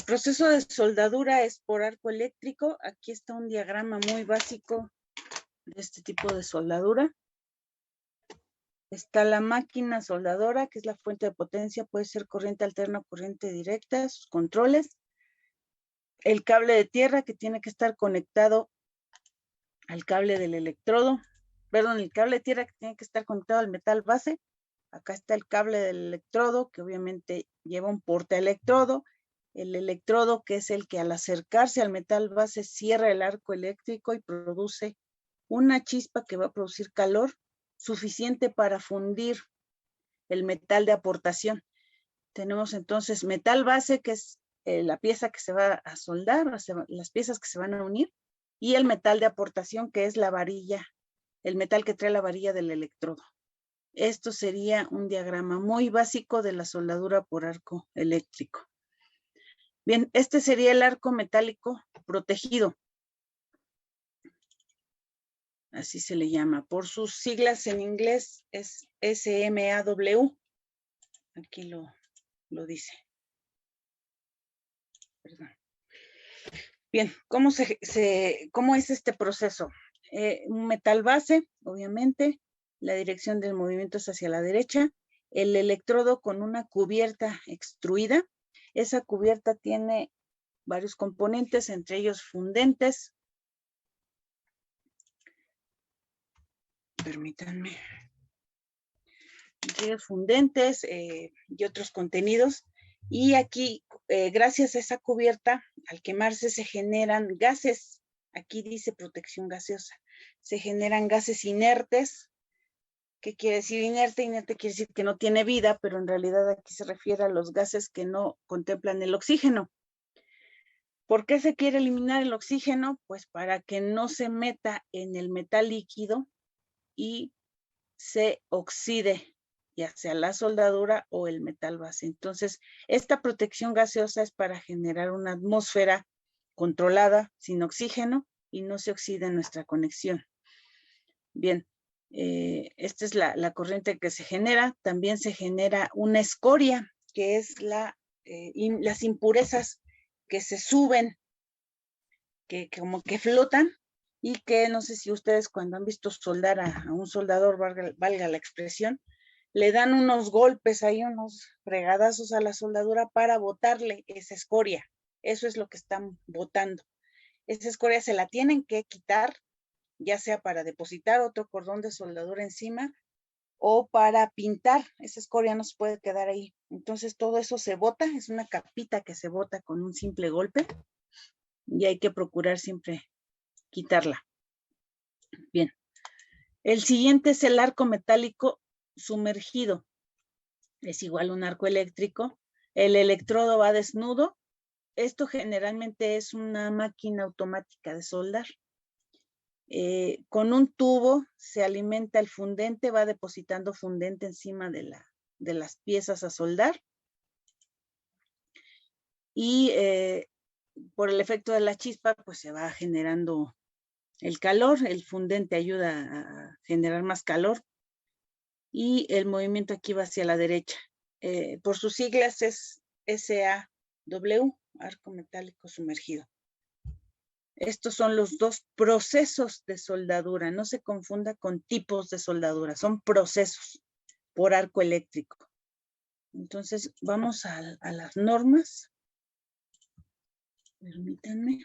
proceso de soldadura es por arco eléctrico. Aquí está un diagrama muy básico de este tipo de soldadura. Está la máquina soldadora, que es la fuente de potencia, puede ser corriente alterna o corriente directa, sus controles. El cable de tierra, que tiene que estar conectado al cable del electrodo. Perdón, el cable de tierra que tiene que estar conectado al metal base. Acá está el cable del electrodo, que obviamente lleva un portaelectrodo. El electrodo, que es el que al acercarse al metal base cierra el arco eléctrico y produce una chispa que va a producir calor suficiente para fundir el metal de aportación. Tenemos entonces metal base, que es la pieza que se va a soldar, las piezas que se van a unir, y el metal de aportación, que es la varilla, el metal que trae la varilla del electrodo. Esto sería un diagrama muy básico de la soldadura por arco eléctrico. Bien, este sería el arco metálico protegido. Así se le llama. Por sus siglas en inglés es SMAW. Aquí lo dice. Perdón. Bien, ¿cómo es este proceso? Un metal base, obviamente, la dirección del movimiento es hacia la derecha, el electrodo con una cubierta extruida. Esa cubierta tiene varios componentes, entre ellos fundentes. Permítanme. Entre ellos fundentes y otros contenidos. Y aquí, gracias a esa cubierta, al quemarse se generan gases. Aquí dice protección gaseosa. Se generan gases inertes. ¿Qué quiere decir inerte? Inerte quiere decir que no tiene vida, pero en realidad aquí se refiere a los gases que no contemplan el oxígeno. ¿Por qué se quiere eliminar el oxígeno? Pues para que no se meta en el metal líquido y se oxide, ya sea la soldadura o el metal base. Entonces, esta protección gaseosa es para generar una atmósfera controlada, sin oxígeno, y no se oxida nuestra conexión. Bien, esta es la corriente que se genera. También se genera una escoria, que es las impurezas que se suben, que como que flotan, y que no sé si ustedes cuando han visto soldar a un soldador, valga la expresión, le dan unos golpes ahí, unos fregadazos a la soldadura para botarle esa escoria. Eso es lo que están botando. Esa escoria se la tienen que quitar, ya sea para depositar otro cordón de soldadura encima o para pintar. Esa escoria no se puede quedar ahí. Entonces todo eso se bota, es una capita que se bota con un simple golpe y hay que procurar siempre quitarla. Bien. El siguiente es el arco metálico sumergido. Es igual un arco eléctrico. El electrodo va desnudo. Esto generalmente es una máquina automática de soldar. Con un tubo se alimenta el fundente, va depositando fundente encima de las piezas a soldar. Y por el efecto de la chispa, pues se va generando el calor. El fundente ayuda a generar más calor. Y el movimiento aquí va hacia la derecha. Por sus siglas es SAW, arco metálico sumergido. Estos son los dos procesos de soldadura. No se confunda con tipos de soldadura, son procesos por arco eléctrico. Entonces, vamos a las normas. Permítanme.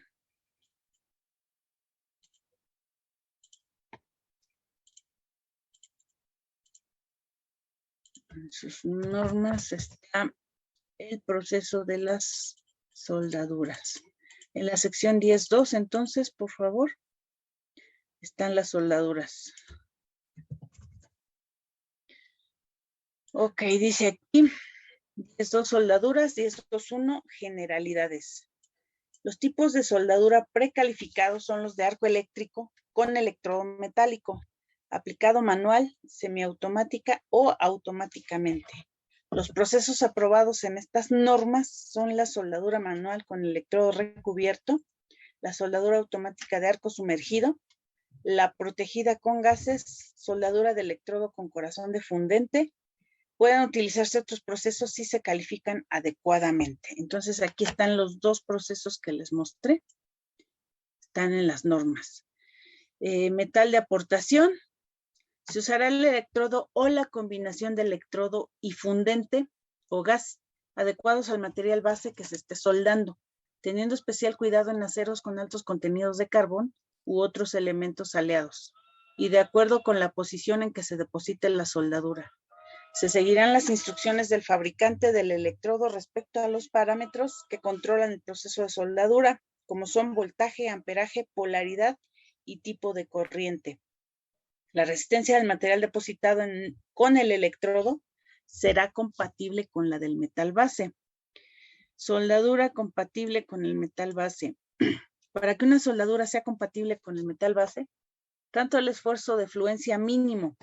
En sus normas está el proceso de las soldaduras. En la sección 10.2, entonces, por favor, están las soldaduras. Ok, dice aquí, 10.2 soldaduras, 10.2.1 generalidades. Los tipos de soldadura precalificados son los de arco eléctrico con electrodo metálico, aplicado manual, semiautomática o automáticamente. Los procesos aprobados en estas normas son la soldadura manual con electrodo recubierto, la soldadura automática de arco sumergido, la protegida con gases, soldadura de electrodo con corazón de fundente, pueden utilizarse otros procesos si se califican adecuadamente. Entonces, aquí están los dos procesos que les mostré. Están en las normas. Metal de aportación. Se usará el electrodo o la combinación de electrodo y fundente o gas adecuados al material base que se esté soldando, teniendo especial cuidado en aceros con altos contenidos de carbón u otros elementos aleados, y de acuerdo con la posición en que se deposite la soldadura. Se seguirán las instrucciones del fabricante del electrodo respecto a los parámetros que controlan el proceso de soldadura, como son voltaje, amperaje, polaridad y tipo de corriente. La resistencia del material depositado con el electrodo será compatible con la del metal base. Soldadura compatible con el metal base. Para que una soldadura sea compatible con el metal base, tanto el esfuerzo de fluencia mínimo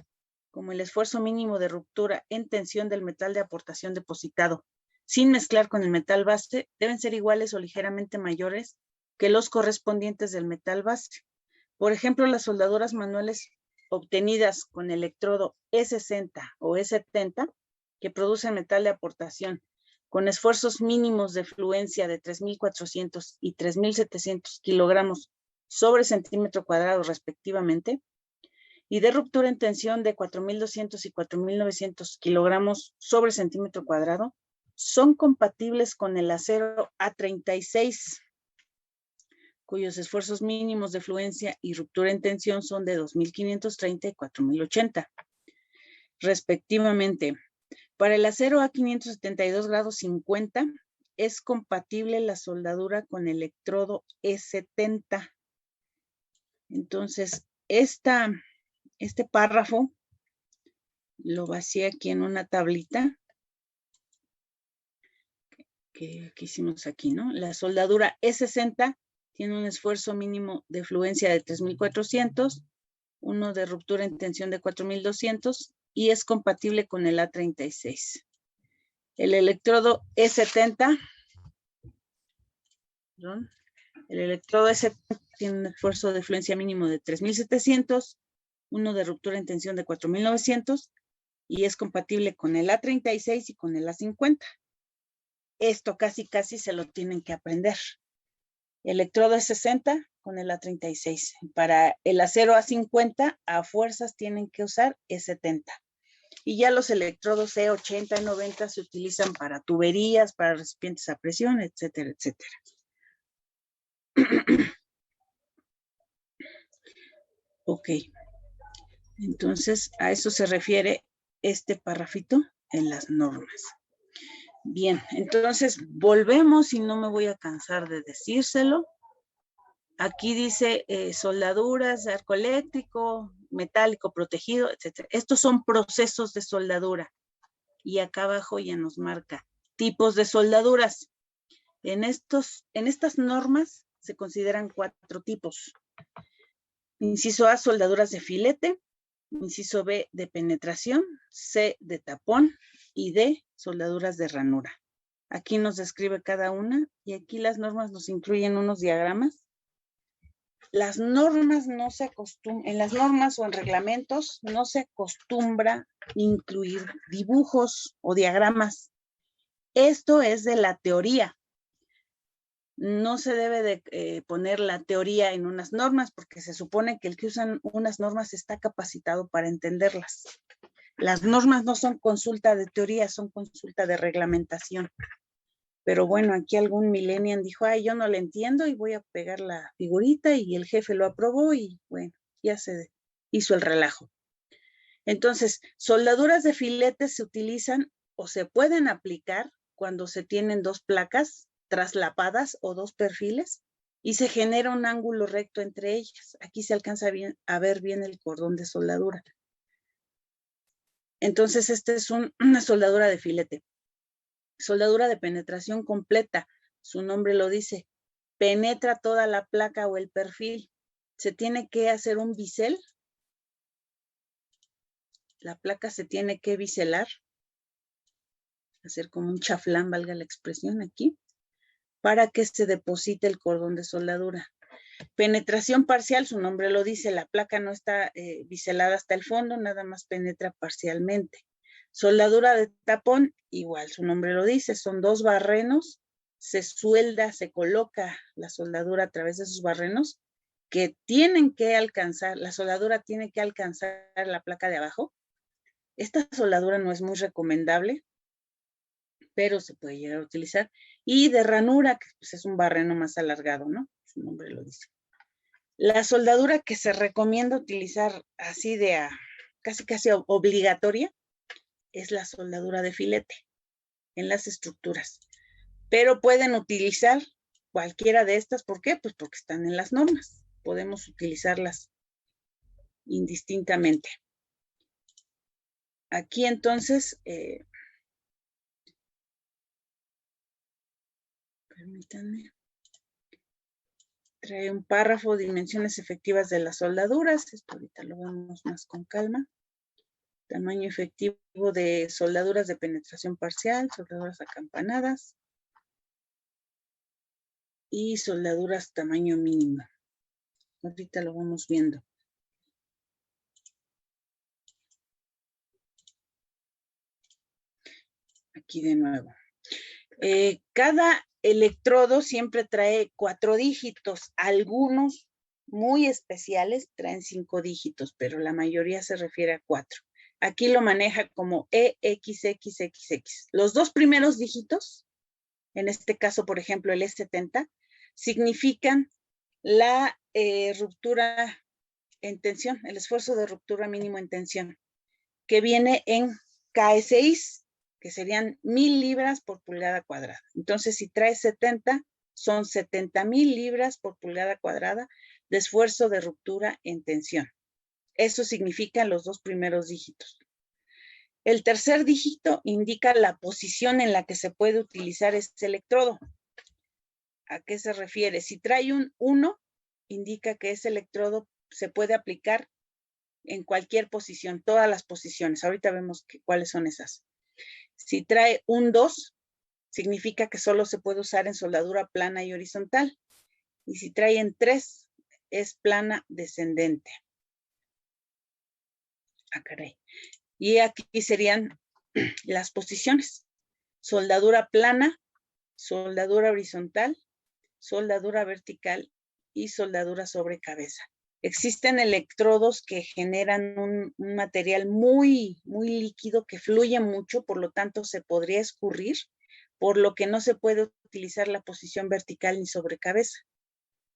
como el esfuerzo mínimo de ruptura en tensión del metal de aportación depositado, sin mezclar con el metal base, deben ser iguales o ligeramente mayores que los correspondientes del metal base. Por ejemplo, las soldaduras manuales obtenidas con electrodo E60 o E70, que producen metal de aportación con esfuerzos mínimos de fluencia de 3.400 y 3.700 kilogramos sobre centímetro cuadrado respectivamente, y de ruptura en tensión de 4.200 y 4.900 kilogramos sobre centímetro cuadrado, son compatibles con el acero A36, cuyos esfuerzos mínimos de fluencia y ruptura en tensión son de 2.530 y 4.080, respectivamente. Para el acero A572 grados 50, es compatible la soldadura con electrodo E70. Entonces, este párrafo lo vacié aquí en una tablita que hicimos aquí, ¿no? La soldadura E60 tiene un esfuerzo mínimo de fluencia de 3.400, uno de ruptura en tensión de 4.200 y es compatible con el A36. El electrodo E70, perdón, el electrodo E70 tiene un esfuerzo de fluencia mínimo de 3.700, uno de ruptura en tensión de 4.900 y es compatible con el A36 y con el A50. Esto casi se lo tienen que aprender. Electrodo E60 con el A36. Para el acero A50, a fuerzas tienen que usar E70. Y ya los electrodos E80 y 90 se utilizan para tuberías, para recipientes a presión, etcétera, etcétera. Ok. Entonces, a eso se refiere este parrafito en las normas. Bien, entonces volvemos y no me voy a cansar de decírselo. Aquí dice soldaduras, arco eléctrico, metálico protegido, etc. Estos son procesos de soldadura. Y acá abajo ya nos marca tipos de soldaduras. En estas normas se consideran 4 tipos. Inciso A, soldaduras de filete. Inciso B, de penetración. C, de tapón. Y D, soldaduras de ranura. Aquí nos describe cada una y aquí las normas nos incluyen unos diagramas. Las normas no se acostumbran, en las normas o en reglamentos no se acostumbra incluir dibujos o diagramas. Esto es de la teoría. No se debe de poner la teoría en unas normas porque se supone que el que usa unas normas está capacitado para entenderlas. Las normas no son consulta de teoría, son consulta de reglamentación. Pero bueno, aquí algún millennial dijo, ay, yo no le entiendo y voy a pegar la figurita y el jefe lo aprobó y bueno, ya se hizo el relajo. Entonces, soldaduras de filetes se utilizan o se pueden aplicar cuando se tienen 2 placas traslapadas o 2 perfiles y se genera un ángulo recto entre ellas. Aquí se alcanza a ver bien el cordón de soldadura. Entonces, esta es una soldadura de filete. Soldadura de penetración completa, su nombre lo dice, penetra toda la placa o el perfil. Se tiene que hacer un bisel. La placa se tiene que biselar, hacer como un chaflán, valga la expresión aquí, para que se deposite el cordón de soldadura. Penetración parcial, su nombre lo dice, la placa no está biselada hasta el fondo, nada más penetra parcialmente. Soldadura de tapón, igual su nombre lo dice, son 2 barrenos, se suelda, se coloca la soldadura a través de esos barrenos que tienen que alcanzar, la soldadura tiene que alcanzar la placa de abajo. Esta soldadura no es muy recomendable, pero se puede llegar a utilizar. Y de ranura, que pues es un barreno más alargado, ¿no? Su nombre lo dice. La soldadura que se recomienda utilizar así de casi obligatoria es la soldadura de filete en las estructuras. Pero pueden utilizar cualquiera de estas. ¿Por qué? Pues porque están en las normas. Podemos utilizarlas indistintamente. Aquí entonces, permítanme, trae un párrafo, dimensiones efectivas de las soldaduras. Esto ahorita lo vemos más con calma. Tamaño efectivo de soldaduras de penetración parcial, soldaduras acampanadas y soldaduras tamaño mínimo. Ahorita lo vamos viendo. Aquí de nuevo. Cada electrodo siempre trae 4 dígitos. Algunos muy especiales traen 5 dígitos, pero la mayoría se refiere a 4. Aquí lo maneja como EXXXX. Los 2 primeros dígitos, en este caso, por ejemplo, el E70, significan la ruptura en tensión, el esfuerzo de ruptura mínimo en tensión, que viene en KSI, que serían 1000 libras por pulgada cuadrada. Entonces, si trae 70, son 70,000 libras por pulgada cuadrada de esfuerzo de ruptura en tensión. Eso significa los 2 primeros dígitos. El tercer dígito indica la posición en la que se puede utilizar este electrodo. ¿A qué se refiere? Si trae un 1, indica que ese electrodo se puede aplicar en cualquier posición, todas las posiciones. Ahorita vemos cuáles son esas. Si trae un 2, significa que solo se puede usar en soldadura plana y horizontal. Y si trae en 3, es plana descendente. Ah, caray. Y aquí serían las posiciones. Soldadura plana, soldadura horizontal, soldadura vertical y soldadura sobre cabeza. Existen electrodos que generan un material muy líquido que fluye mucho, por lo tanto se podría escurrir, por lo que no se puede utilizar la posición vertical ni sobre cabeza.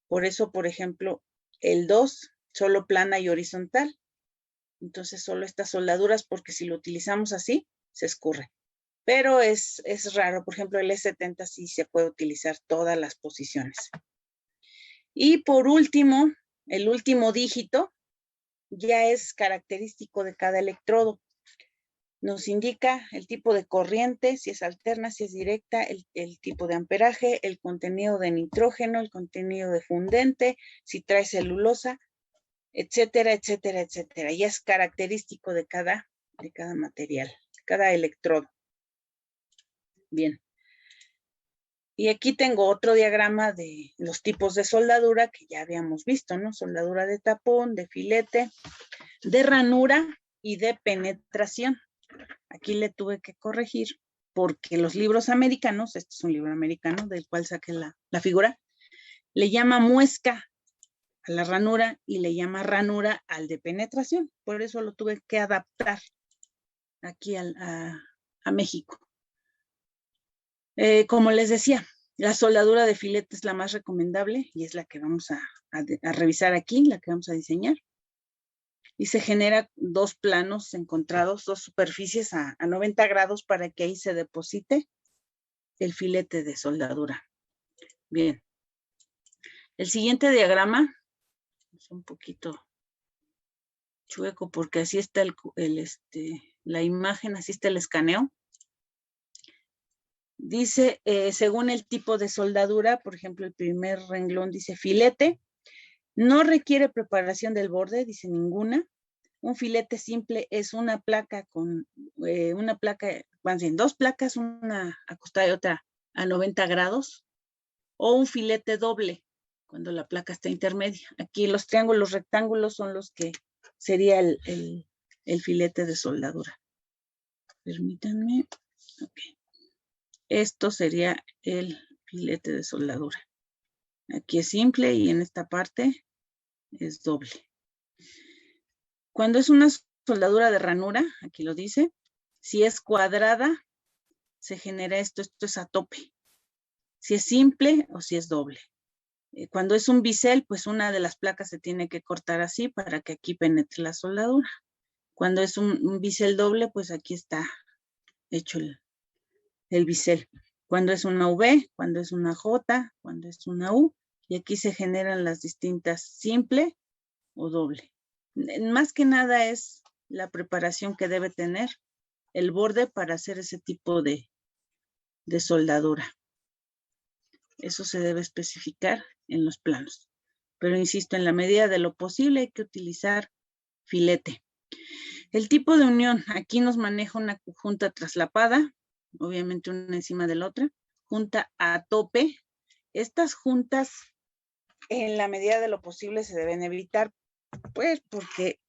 Por eso, por ejemplo, el 2 solo plana y horizontal. Entonces solo estas soldaduras, porque si lo utilizamos así, se escurre. Pero es raro, por ejemplo, el E70 sí se puede utilizar todas las posiciones. Y por último, el último dígito ya es característico de cada electrodo. Nos indica el tipo de corriente, si es alterna, si es directa, el tipo de amperaje, el contenido de nitrógeno, el contenido de fundente, si trae celulosa, etcétera, etcétera, etcétera. Ya es característico de cada material, cada electrodo. Bien. Y aquí tengo otro diagrama de los tipos de soldadura que ya habíamos visto, ¿no? Soldadura de tapón, de filete, de ranura y de penetración. Aquí le tuve que corregir porque los libros americanos, este es un libro americano del cual saqué la figura, le llama muesca a la ranura y le llama ranura al de penetración. Por eso lo tuve que adaptar aquí a México. Como les decía, la soldadura de filete es la más recomendable y es la que vamos a revisar aquí, la que vamos a diseñar. Y se genera 2 planos encontrados, 2 superficies a 90 grados para que ahí se deposite el filete de soldadura. Bien. El siguiente diagrama es un poquito chueco porque así está la imagen, así está el escaneo. Dice, según el tipo de soldadura, por ejemplo, el primer renglón dice filete, no requiere preparación del borde, dice ninguna. Un filete simple es una placa con dos placas, una acostada y otra a 90 grados, o un filete doble, cuando la placa está intermedia. Aquí los triángulos rectángulos son los que sería el filete de soldadura. Permítanme. Ok. Esto sería el filete de soldadura. Aquí es simple y en esta parte es doble. Cuando es una soldadura de ranura, aquí lo dice, si es cuadrada, se genera esto es a tope. Si es simple o si es doble. Cuando es un bisel, pues una de las placas se tiene que cortar así para que aquí penetre la soldadura. Cuando es un bisel doble, pues aquí está hecho el bisel. Cuando es una V, cuando es una J, cuando es una U, y aquí se generan las distintas simple o doble. Más que nada es la preparación que debe tener el borde para hacer ese tipo de soldadura. Eso se debe especificar en los planos. Pero insisto, en la medida de lo posible hay que utilizar filete. El tipo de unión, aquí nos maneja una junta traslapada, obviamente una encima de la otra, junta a tope. Estas juntas, en la medida de lo posible, se deben evitar, pues porque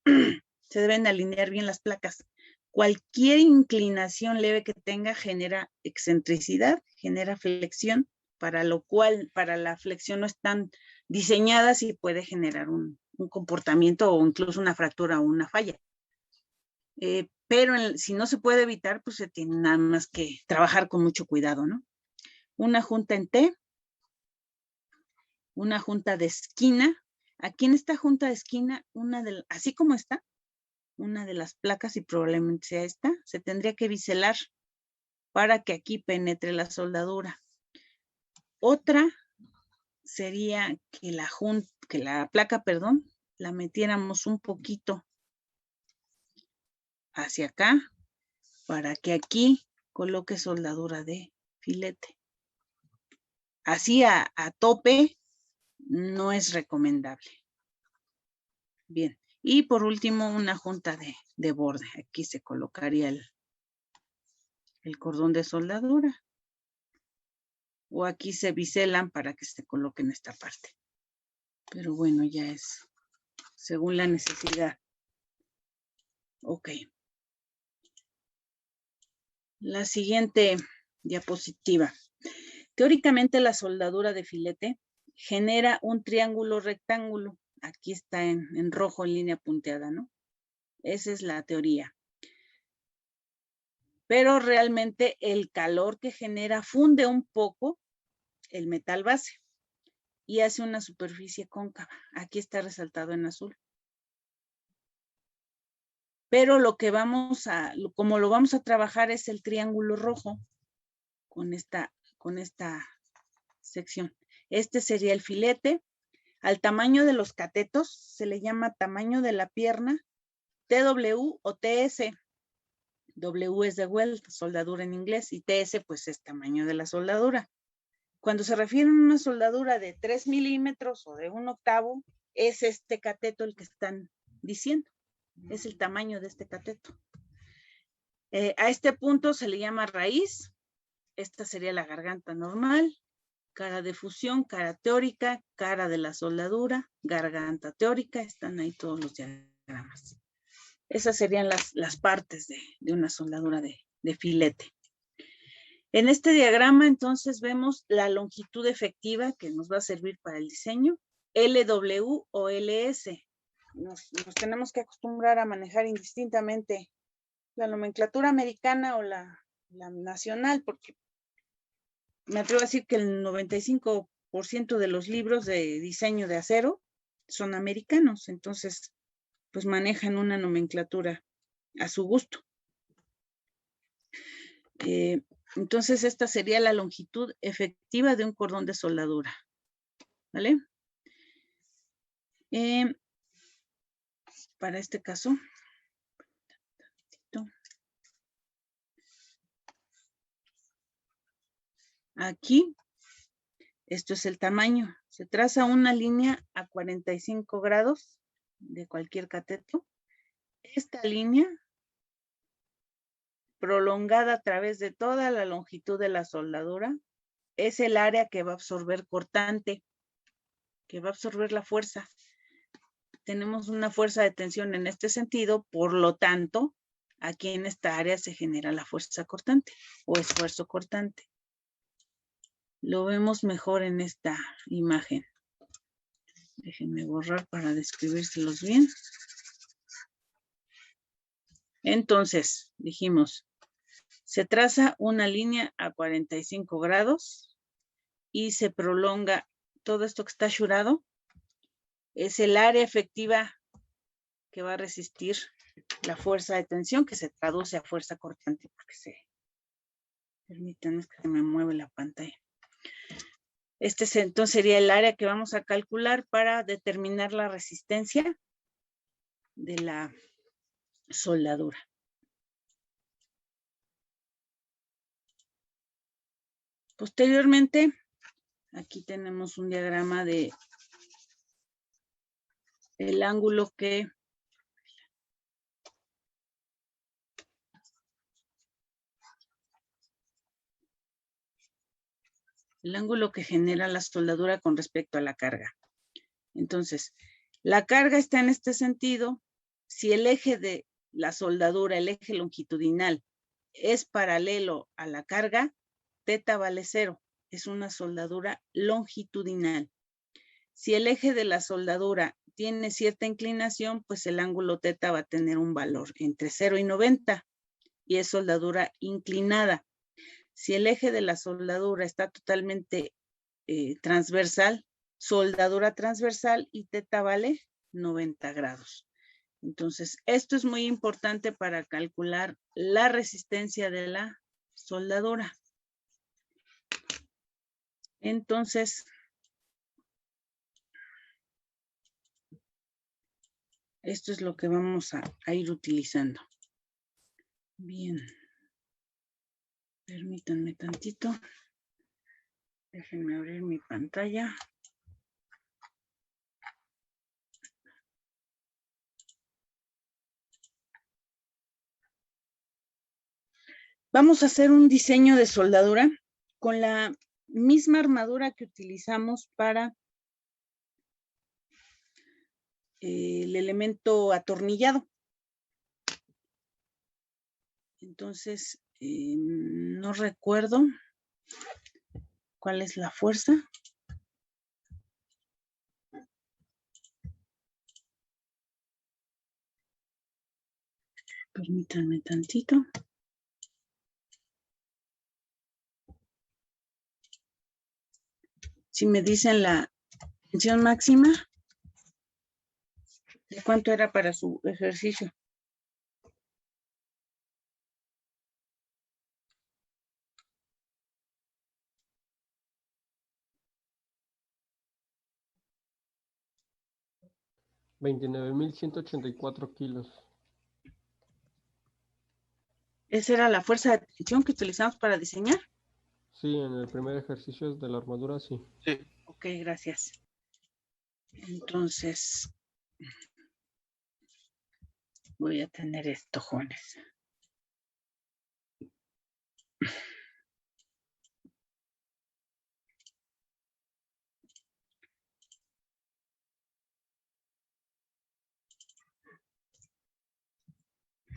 se deben alinear bien las placas. Cualquier inclinación leve que tenga genera excentricidad, genera flexión, para lo cual, para la flexión no están diseñadas y puede generar un comportamiento o incluso una fractura o una falla. Pero si no se puede evitar, pues se tiene nada más que trabajar con mucho cuidado, ¿no? Una junta en T, una junta de esquina. Aquí en esta junta de esquina, así como está, una de las placas, y probablemente sea esta, se tendría que biselar para que aquí penetre la soldadura. Otra sería que la placa, la metiéramos un poquito hacia acá para que aquí coloque soldadura de filete. Así a tope no es recomendable. Bien, y por último una junta de borde. Aquí se colocaría el cordón de soldadura. O aquí se biselan para que se coloque en esta parte. Pero bueno, ya es según la necesidad. Ok. La siguiente diapositiva. Teóricamente la soldadura de filete genera un triángulo rectángulo. Aquí está en rojo en línea punteada, ¿no? Esa es la teoría. Pero realmente el calor que genera funde un poco el metal base y hace una superficie cóncava. Aquí está resaltado en azul. Pero como lo vamos a trabajar es el triángulo rojo con esta sección. Este sería el filete. Al tamaño de los catetos se le llama tamaño de la pierna, TW o TS. W es de weld, soldadura en inglés, y TS pues es tamaño de la soldadura. Cuando se refiere a una soldadura de 3 milímetros o de 1/8, es este cateto el que están diciendo. Es el tamaño de este cateto. A este punto se le llama raíz. Esta sería la garganta normal, cara de fusión, cara teórica, cara de la soldadura, garganta teórica. Están ahí todos los diagramas. Esas serían las partes de una soldadura de filete. En este diagrama, entonces, vemos la longitud efectiva que nos va a servir para el diseño, LW o LS. Nos tenemos que acostumbrar a manejar indistintamente la nomenclatura americana o la nacional, porque me atrevo a decir que el 95% de los libros de diseño de acero son americanos, entonces, pues manejan una nomenclatura a su gusto. Entonces, esta sería la longitud efectiva de un cordón de soldadura. ¿Vale? Para este caso, aquí, esto es el tamaño. Se traza una línea a 45 grados de cualquier cateto. Esta línea, prolongada a través de toda la longitud de la soldadura, es el área que va a absorber cortante, que va a absorber la fuerza. Tenemos una fuerza de tensión en este sentido, por lo tanto, aquí en esta área se genera la fuerza cortante o esfuerzo cortante. Lo vemos mejor en esta imagen. Déjenme borrar para describírselos bien. Entonces, dijimos, se traza una línea a 45 grados y se prolonga todo esto que está shurado. Es el área efectiva que va a resistir la fuerza de tensión que se traduce a fuerza cortante. Permítanme que me mueve la pantalla. Entonces sería el área que vamos a calcular para determinar la resistencia de la soldadura. Posteriormente, aquí tenemos un diagrama de el ángulo que genera la soldadura con respecto a la carga. Entonces, la carga está en este sentido. Si el eje de la soldadura, el eje longitudinal, es paralelo a la carga, teta vale 0. Es una soldadura longitudinal. Si el eje de la soldadura tiene cierta inclinación, pues el ángulo teta va a tener un valor entre 0 y 90 y es soldadura inclinada. Si el eje de la soldadura está totalmente transversal, soldadura transversal y teta vale 90 grados. Entonces, esto es muy importante para calcular la resistencia de la soldadura. Entonces, esto es lo que vamos a ir utilizando. Bien. Permítanme tantito. Déjenme abrir mi pantalla. Vamos a hacer un diseño de soldadura con la misma armadura que utilizamos para el elemento atornillado. Entonces, no recuerdo cuál es la fuerza. Permítanme tantito. Si me dicen la tensión máxima, ¿de cuánto era para su ejercicio? $29,184 kilos. ¿Esa era la fuerza de tensión que utilizamos para diseñar? Sí, en el primer ejercicio de la armadura, sí. Sí. Ok, gracias. Entonces, voy a tener esto, jóvenes.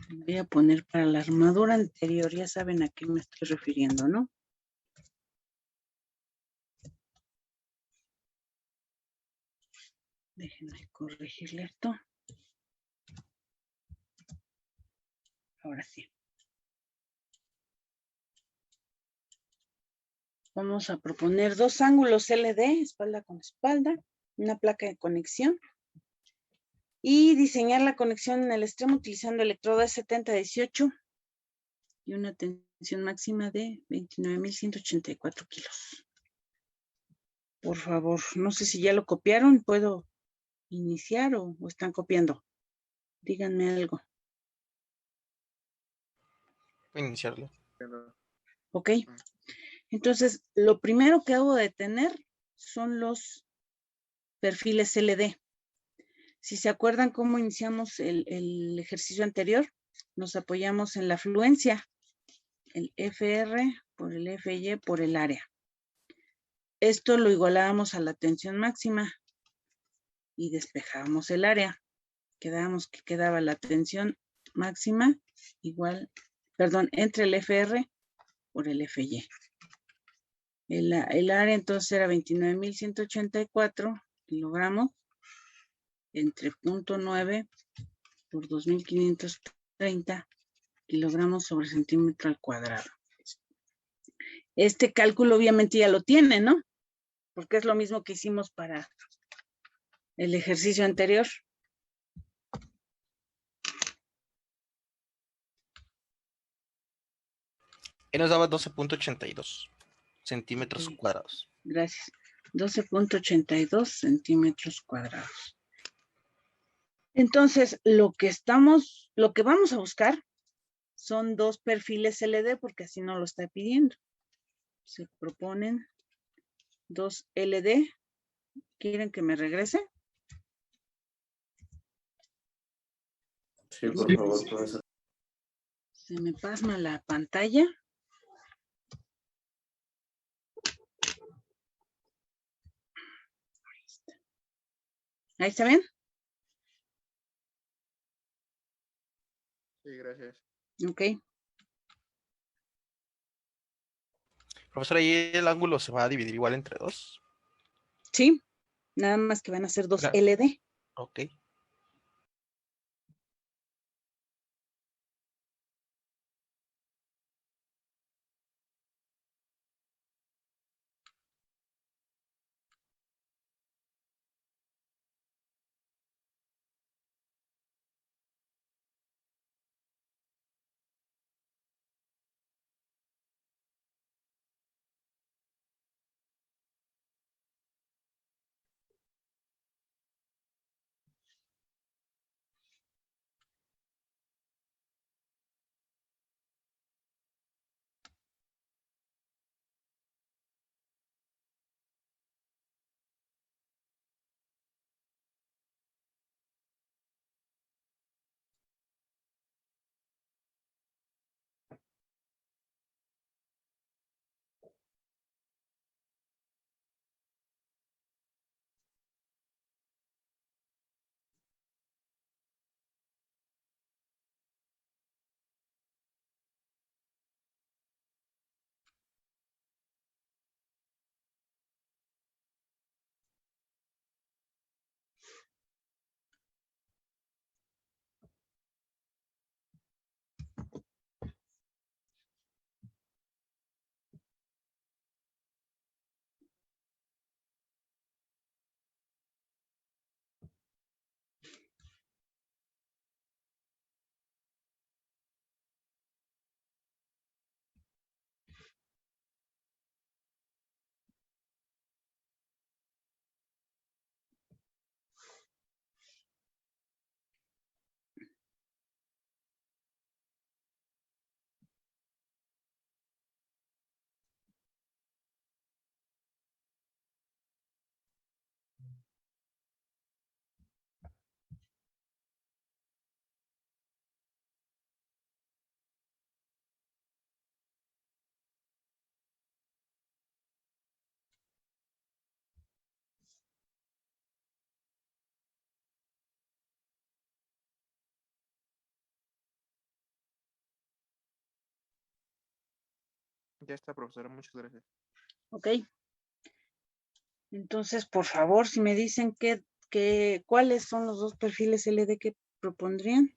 Voy a poner para la armadura anterior, ya saben a qué me estoy refiriendo, ¿no? Déjenme corregirle esto. Ahora sí. Vamos a proponer 2 ángulos LD, espalda con espalda, una placa de conexión y diseñar la conexión en el extremo utilizando electrodo 7018 y una tensión máxima de 29,184 kilos. Por favor, no sé si ya lo copiaron, ¿puedo iniciar o están copiando? Díganme algo. Iniciarlo. Ok. Entonces, lo primero que debo de tener son los perfiles LD. Si se acuerdan cómo iniciamos el ejercicio anterior, nos apoyamos en la fluencia, el FR por el FY por el área. Esto lo igualábamos a la tensión máxima y despejábamos el área. Quedaba la tensión máxima igual, perdón, entre el FR por el FY. El área entonces era 29.184 kilogramos entre 0.9 por 2.530 kilogramos sobre centímetro al cuadrado. Este cálculo obviamente ya lo tiene, ¿no? Porque es lo mismo que hicimos para el ejercicio anterior. Él nos daba 12.82 centímetros Ok. cuadrados. Gracias. 12.82 centímetros cuadrados. Entonces, lo que vamos a buscar son dos perfiles LD, porque así no lo está pidiendo. Se proponen dos LD. ¿Quieren que me regrese? Sí, por favor, profesor. Se me pasma la pantalla. Ahí está bien. Sí, gracias. Ok. Profesor, ahí el ángulo se va a dividir igual entre dos. Sí. Nada más que van a ser dos Claro. LD. Ok. Ya está, profesora. Muchas gracias. Ok. Entonces, por favor, si me dicen cuáles son los dos perfiles LD que propondrían.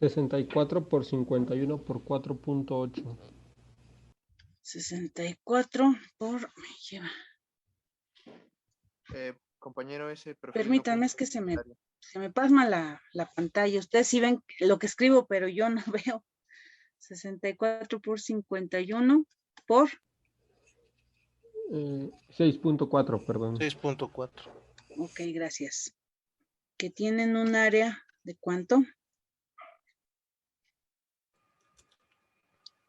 64 por 51 por 4.8. 64 por... me lleva. Compañero, ese perfil Permítanme, no es que cumple se me pasma la pantalla. Ustedes sí ven lo que escribo, pero yo no veo. 64 por 51 por... 6.4, perdón. 6.4. Ok, gracias. Que tienen un área de ¿cuánto?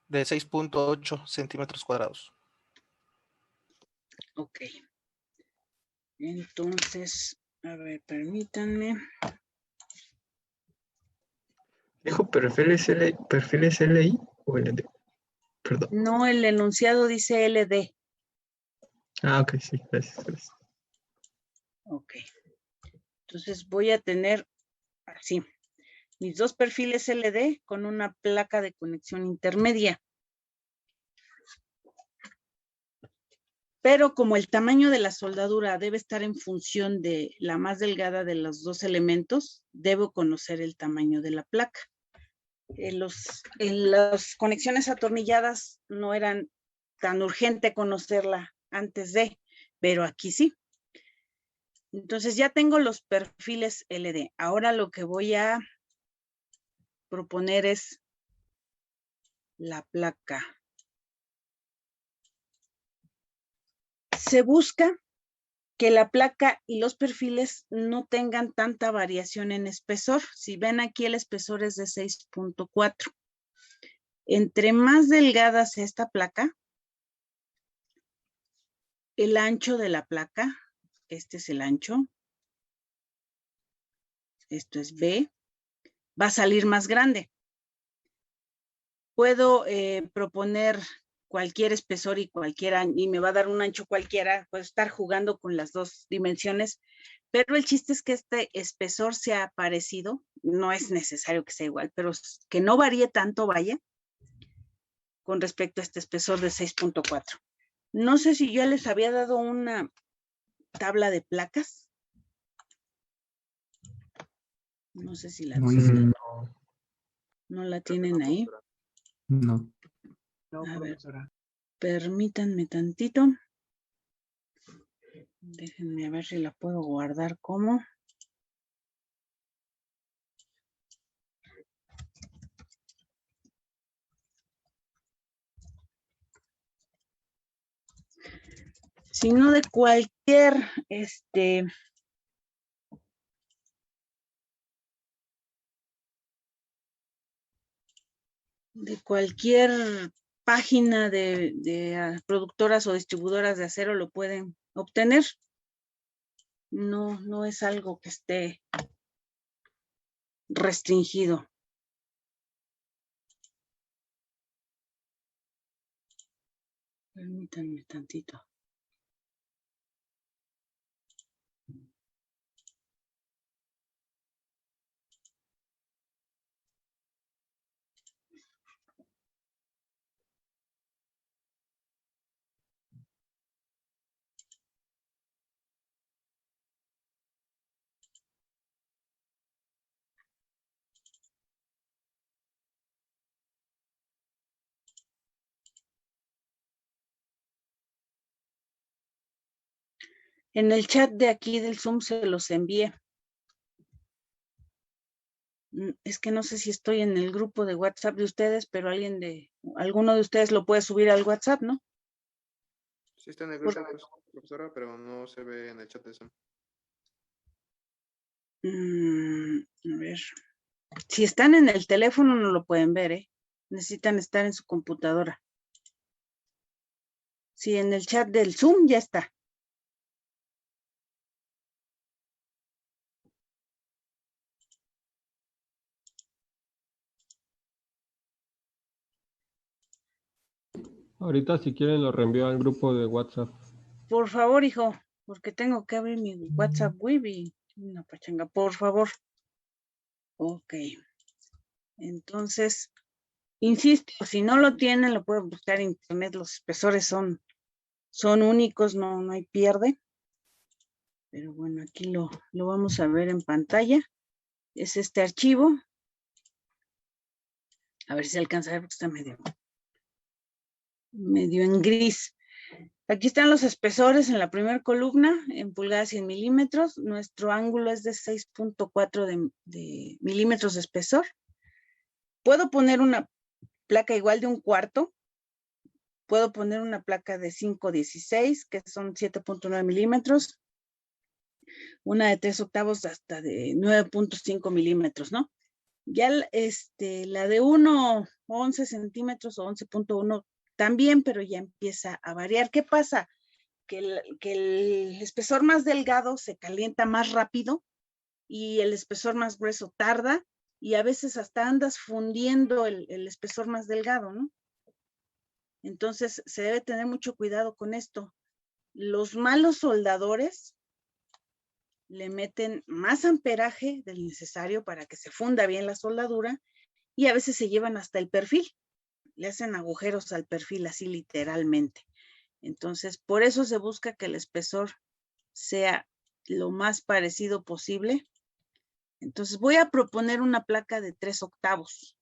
De 6.8 centímetros cuadrados. Ok. Entonces, a ver, permítanme. ¿Dijo perfiles LI o LD? Perdón. No, el enunciado dice LD. Ah, ok, sí, gracias. Ok. Entonces voy a tener así. mis 2 perfiles LD con una placa de conexión intermedia. Pero como el tamaño de la soldadura debe estar en función de la más delgada de los 2 elementos, debo conocer el tamaño de la placa. En las conexiones atornilladas no eran tan urgente conocerla antes de, pero aquí sí. Entonces ya tengo los perfiles LD. Ahora lo que voy a proponer es la placa. Se busca que la placa y los perfiles no tengan tanta variación en espesor. Si ven aquí, el espesor es de 6.4. Entre más delgada sea esta placa, el ancho de la placa, este es el ancho, esto es B, va a salir más grande. Puedo proponer cualquier espesor y me va a dar un ancho cualquiera. Puedo estar jugando con las 2 dimensiones, pero el chiste es que este espesor sea parecido. No es necesario que sea igual, pero que no varíe tanto, vaya, con respecto a este espesor de 6.4. No sé si yo les había dado una tabla de placas. No sé si la tienen. ¿No la tienen ahí? No. A ver, permítanme tantito. Déjenme ver si la puedo guardar como. Sino de cualquier, página de productoras o distribuidoras de acero lo pueden obtener. No es algo que esté restringido. Permítanme tantito. En el chat de aquí del Zoom se los envié. Es que no sé si estoy en el grupo de WhatsApp de ustedes, pero alguno de ustedes lo puede subir al WhatsApp, ¿no? Sí está en el grupo, profesora, pero no se ve en el chat de Zoom. A ver. Si están en el teléfono no lo pueden ver, ¿eh? Necesitan estar en su computadora. Sí, en el chat del Zoom ya está. Ahorita si quieren lo reenvío al grupo de WhatsApp. Por favor, hijo, porque tengo que abrir mi WhatsApp web y una pachanga, por favor. Ok. Entonces, insisto, si no lo tienen, lo pueden buscar en internet. Los espesores son únicos, no hay pierde. Pero bueno, aquí lo vamos a ver en pantalla. Es este archivo. A ver si se alcanza a ver porque está medio en gris. Aquí están los espesores en la primera columna, en pulgadas y en milímetros. Nuestro ángulo es de 6.4 de milímetros de espesor. Puedo poner una placa igual de 1/4. Puedo poner una placa de 5/16, que son 7.9 milímetros. Una de 3/8 hasta de 9.5 milímetros, ¿no? Ya la de 1.11 centímetros o 11.1 también, pero ya empieza a variar. ¿Qué pasa? Que el espesor más delgado se calienta más rápido y el espesor más grueso tarda, y a veces hasta andas fundiendo el espesor más delgado, ¿no? Entonces se debe tener mucho cuidado con esto. Los malos soldadores le meten más amperaje del necesario para que se funda bien la soldadura y a veces se llevan hasta el perfil, le hacen agujeros al perfil así literalmente. Entonces, por eso se busca que el espesor sea lo más parecido posible. Entonces, voy a proponer una placa de 3/8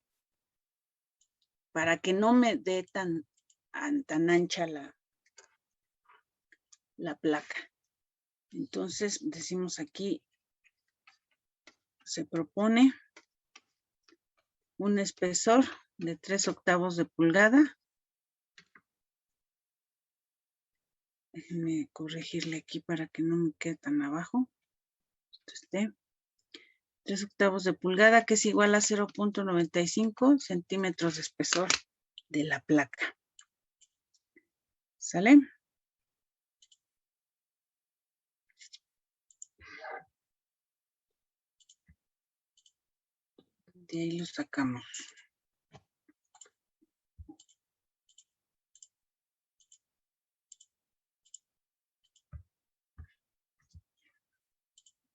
para que no me dé tan ancha la placa. Entonces, decimos aquí, se propone un espesor de 3/8 de pulgada. Déjenme corregirle aquí para que no me quede tan abajo. Esto 3/8 de pulgada, que es igual a 0.95 centímetros de espesor de la placa. ¿Sale? De ahí lo sacamos.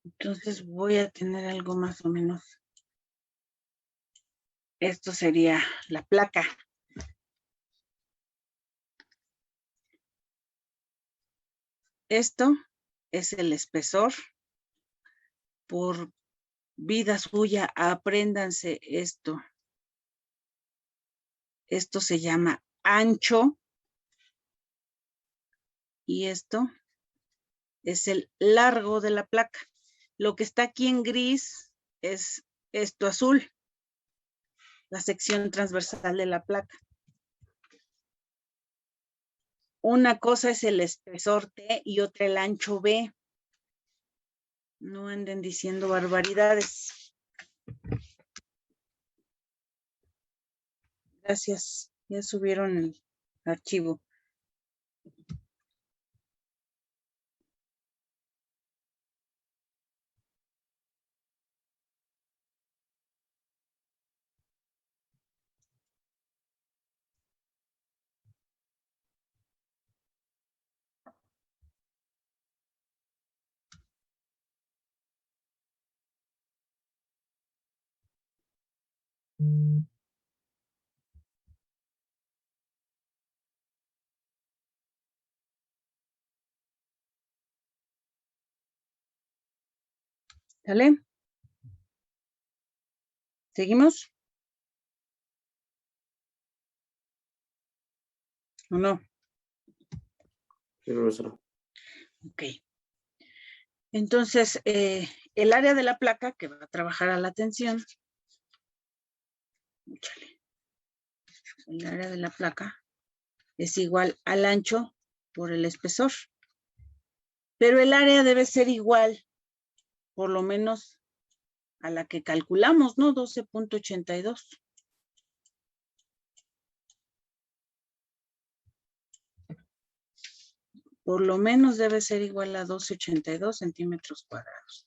Entonces voy a tener algo más o menos. Esto sería la placa. Esto es el espesor. Por vida suya, apréndanse esto. Esto se llama ancho. Y esto es el largo de la placa. Lo que está aquí en gris es esto azul, la sección transversal de la placa. Una cosa es el espesor T y otra el ancho B. No anden diciendo barbaridades. Gracias. Ya subieron el archivo. ¿Sale? ¿Seguimos? ¿O no? Sí, profesora. Ok. Entonces, el área de la placa que va a trabajar a la tensión, el área de la placa es igual al ancho por el espesor. Pero el área debe ser igual, por lo menos a la que calculamos, ¿no? 12.82. Por lo menos debe ser igual a 12.82 centímetros cuadrados.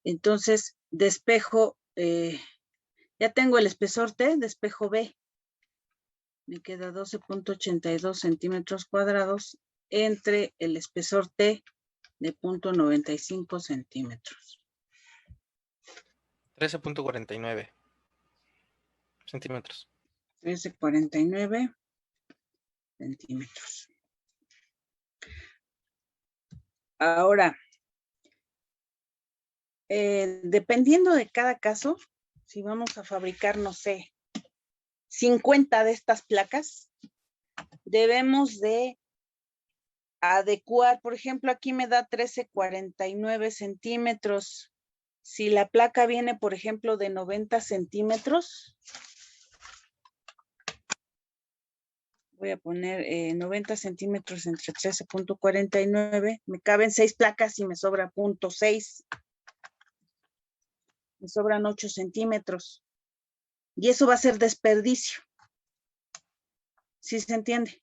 Entonces, despejo, ya tengo el espesor T, despejo B. Me queda 12.82 centímetros cuadrados entre el espesor T de 0.95 centímetros. 13.49 centímetros. 13.49 centímetros. Ahora, dependiendo de cada caso, si vamos a fabricar, no sé, 50 de estas placas, debemos de adecuar, por ejemplo, aquí me da 13.49 centímetros. Si la placa viene, por ejemplo, de 90 centímetros, voy a poner 90 centímetros entre 13.49, me caben 6 placas y me sobra 0.6. Me sobran 8 centímetros. Y eso va a ser desperdicio. ¿Sí se entiende?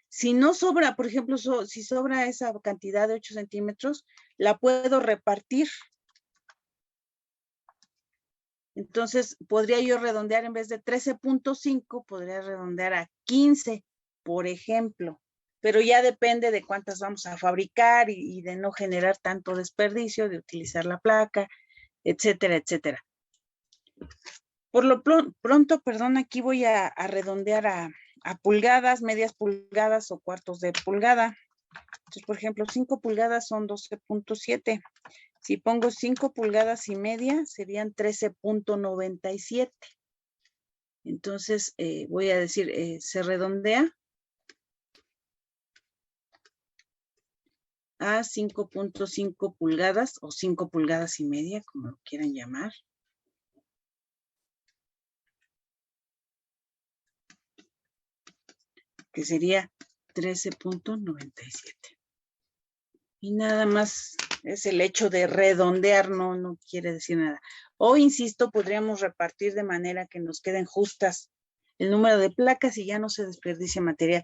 Si no sobra, por ejemplo, si sobra esa cantidad de 8 centímetros, la puedo repartir. Entonces, podría yo redondear en vez de 13.5, podría redondear a 15, por ejemplo. pero ya depende de cuántas vamos a fabricar y de no generar tanto desperdicio, de utilizar la placa, etcétera, etcétera. Por lo pronto, perdón, aquí voy a redondear a pulgadas, medias pulgadas o cuartos de pulgada. Entonces, por ejemplo, 5 pulgadas son 12.7. Si pongo 5 pulgadas y media, serían 13.97. Entonces, voy a decir, se redondea a 5.5 pulgadas o 5 pulgadas y media, como lo quieran llamar. Que sería 13.97. Y nada más es el hecho de redondear, no quiere decir nada. O, insisto, podríamos repartir de manera que nos queden justas el número de placas y ya no se desperdicie material.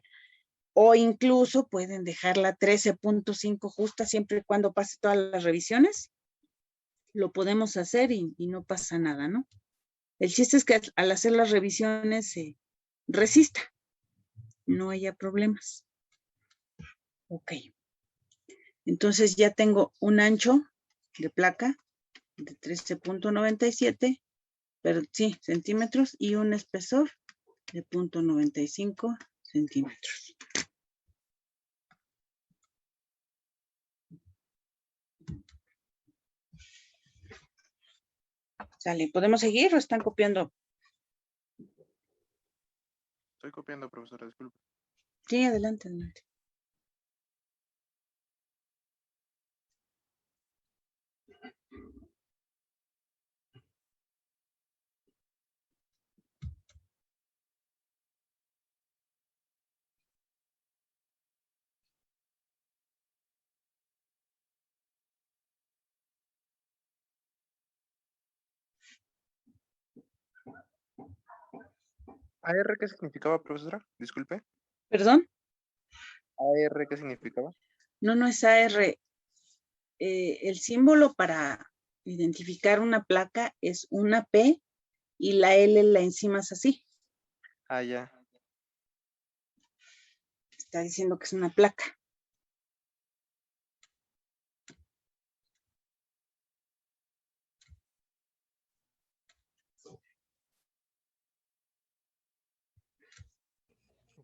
O incluso pueden dejarla 13.5 justa siempre y cuando pase todas las revisiones. Lo podemos hacer y no pasa nada, ¿no? El chiste es que al hacer las revisiones se resista, no haya problemas. Ok. Entonces ya tengo un ancho de placa de 13.97, pero sí, centímetros, y un espesor de 0.95 centímetros. Sale, ¿podemos seguir o están copiando? Estoy copiando, profesora, disculpe. Sí, adelante, adelante. ¿AR qué significaba, profesora? Disculpe. ¿Perdón? ¿AR qué significaba? No es AR. El símbolo para identificar una placa es una P y la L la encima es así. Ah, ya. Está diciendo que es una placa.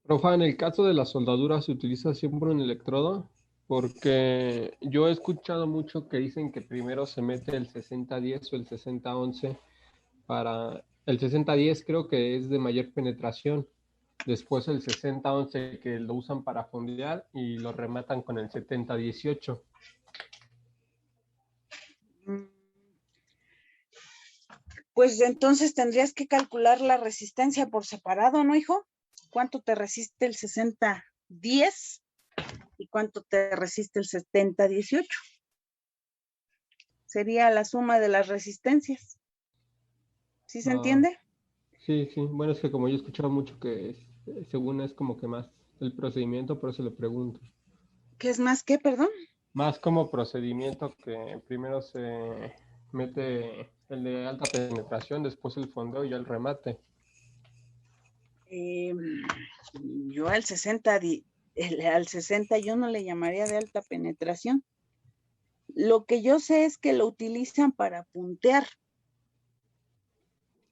Profa, en el caso de la soldadura, ¿se utiliza siempre un electrodo? Porque yo he escuchado mucho que dicen que primero se mete el 6010 o el 6011 para... El 6010 creo que es de mayor penetración. Después el 6011 que lo usan para fondear y lo rematan con el 7018. Pues entonces tendrías que calcular la resistencia por separado, ¿no, hijo? ¿Cuánto te resiste el 6010 y cuánto te resiste el 7018? Sería la suma de las resistencias. ¿Sí se entiende? Sí, sí. Bueno, es que como yo he escuchado mucho que según es como que más el procedimiento, por eso le pregunto. ¿Qué es más que, perdón? Más como procedimiento que primero se mete el de alta penetración, después el fondeo y el remate. Yo al 60 yo no le llamaría de alta penetración. Lo que yo sé es que lo utilizan para puntear.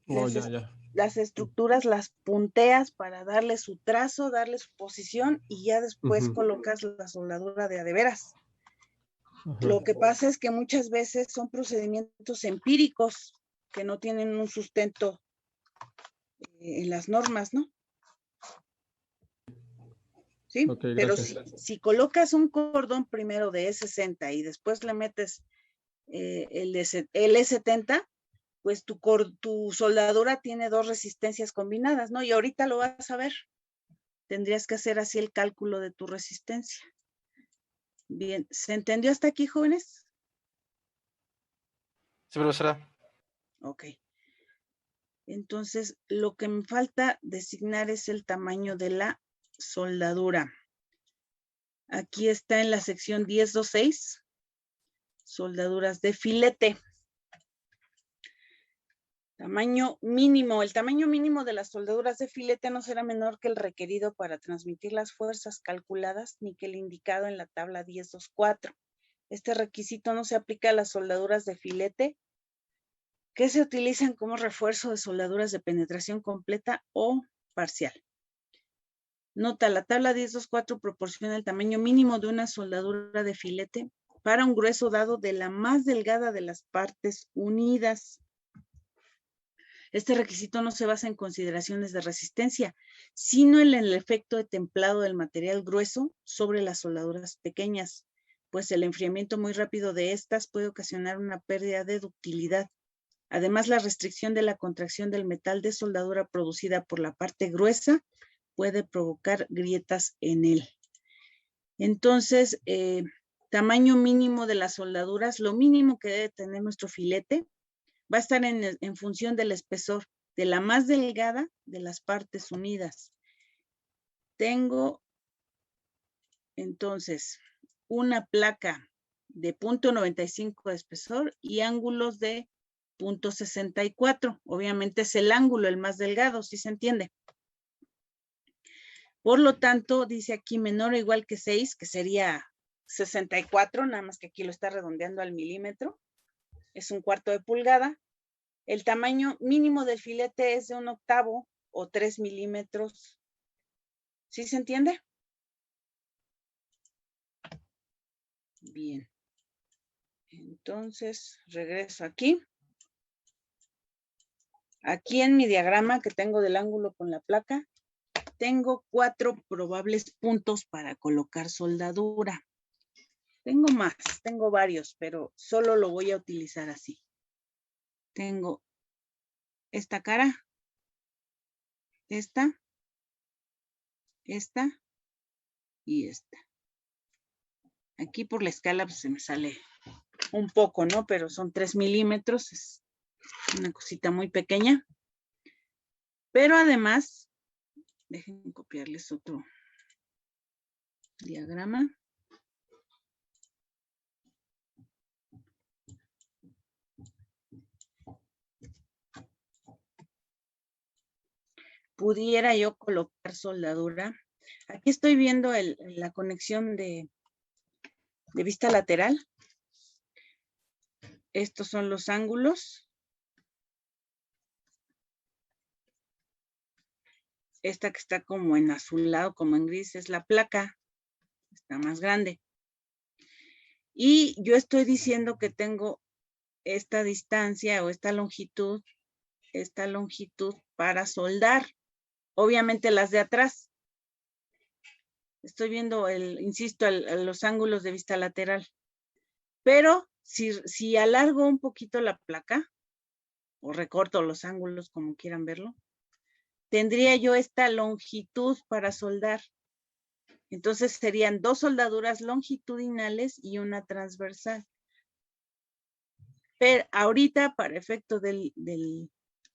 Oh, ya. Las estructuras las punteas para darle su trazo, darle su posición y ya después colocas la soldadura de a de veras. Ajá. Lo que pasa es que muchas veces son procedimientos empíricos que no tienen un sustento en las normas, ¿no? ¿Sí? Okay, pero si colocas un cordón primero de E60 y después le metes el E70, pues tu soldadura tiene dos resistencias combinadas, ¿no? Y ahorita lo vas a ver. Tendrías que hacer así el cálculo de tu resistencia. Bien, ¿se entendió hasta aquí, jóvenes? Sí, profesora. Ok. Entonces, lo que me falta designar es el tamaño de la soldadura. Aquí está en la sección 1026, soldaduras de filete. Tamaño mínimo. El tamaño mínimo de las soldaduras de filete no será menor que el requerido para transmitir las fuerzas calculadas ni que el indicado en la tabla 10.2.4. Este requisito no se aplica a las soldaduras de filete que se utilizan como refuerzo de soldaduras de penetración completa o parcial. Nota, la tabla 10.2.4 proporciona el tamaño mínimo de una soldadura de filete para un grueso dado de la más delgada de las partes unidas. Este requisito no se basa en consideraciones de resistencia, sino en el efecto de templado del material grueso sobre las soldaduras pequeñas, pues el enfriamiento muy rápido de estas puede ocasionar una pérdida de ductilidad. Además, la restricción de la contracción del metal de soldadura producida por la parte gruesa puede provocar grietas en él. Entonces, tamaño mínimo de las soldaduras, lo mínimo que debe tener nuestro filete va a estar en función del espesor de la más delgada de las partes unidas. Tengo entonces una placa de 0.95 de espesor y ángulos de 0.64. Obviamente es el ángulo el más delgado, ¿sí se entiende? Por lo tanto, dice aquí menor o igual que 6, que sería 64, nada más que aquí lo está redondeando al milímetro. Es 1/4 de pulgada. El tamaño mínimo del filete es de 1/8 o 3 milímetros. ¿Sí se entiende? Bien. Entonces, regreso aquí. Aquí en mi diagrama que tengo del ángulo con la placa, tengo 4 probables puntos para colocar soldadura. Tengo más, tengo varios, pero solo lo voy a utilizar así. Tengo esta cara, esta y esta. Aquí por la escala pues, se me sale un poco, ¿no? Pero son 3 milímetros, es una cosita muy pequeña. Pero además, déjenme copiarles otro diagrama. Pudiera yo colocar soldadura. Aquí estoy viendo la conexión de vista lateral. Estos son los ángulos. Esta que está como en azulado, como en gris, es la placa. Está más grande. Y yo estoy diciendo que tengo esta distancia o esta longitud para soldar. Obviamente las de atrás. Estoy viendo, insisto, los ángulos de vista lateral. Pero si alargo un poquito la placa, o recorto los ángulos como quieran verlo, tendría yo esta longitud para soldar. Entonces serían 2 soldaduras longitudinales y una transversal. Pero ahorita, para efecto del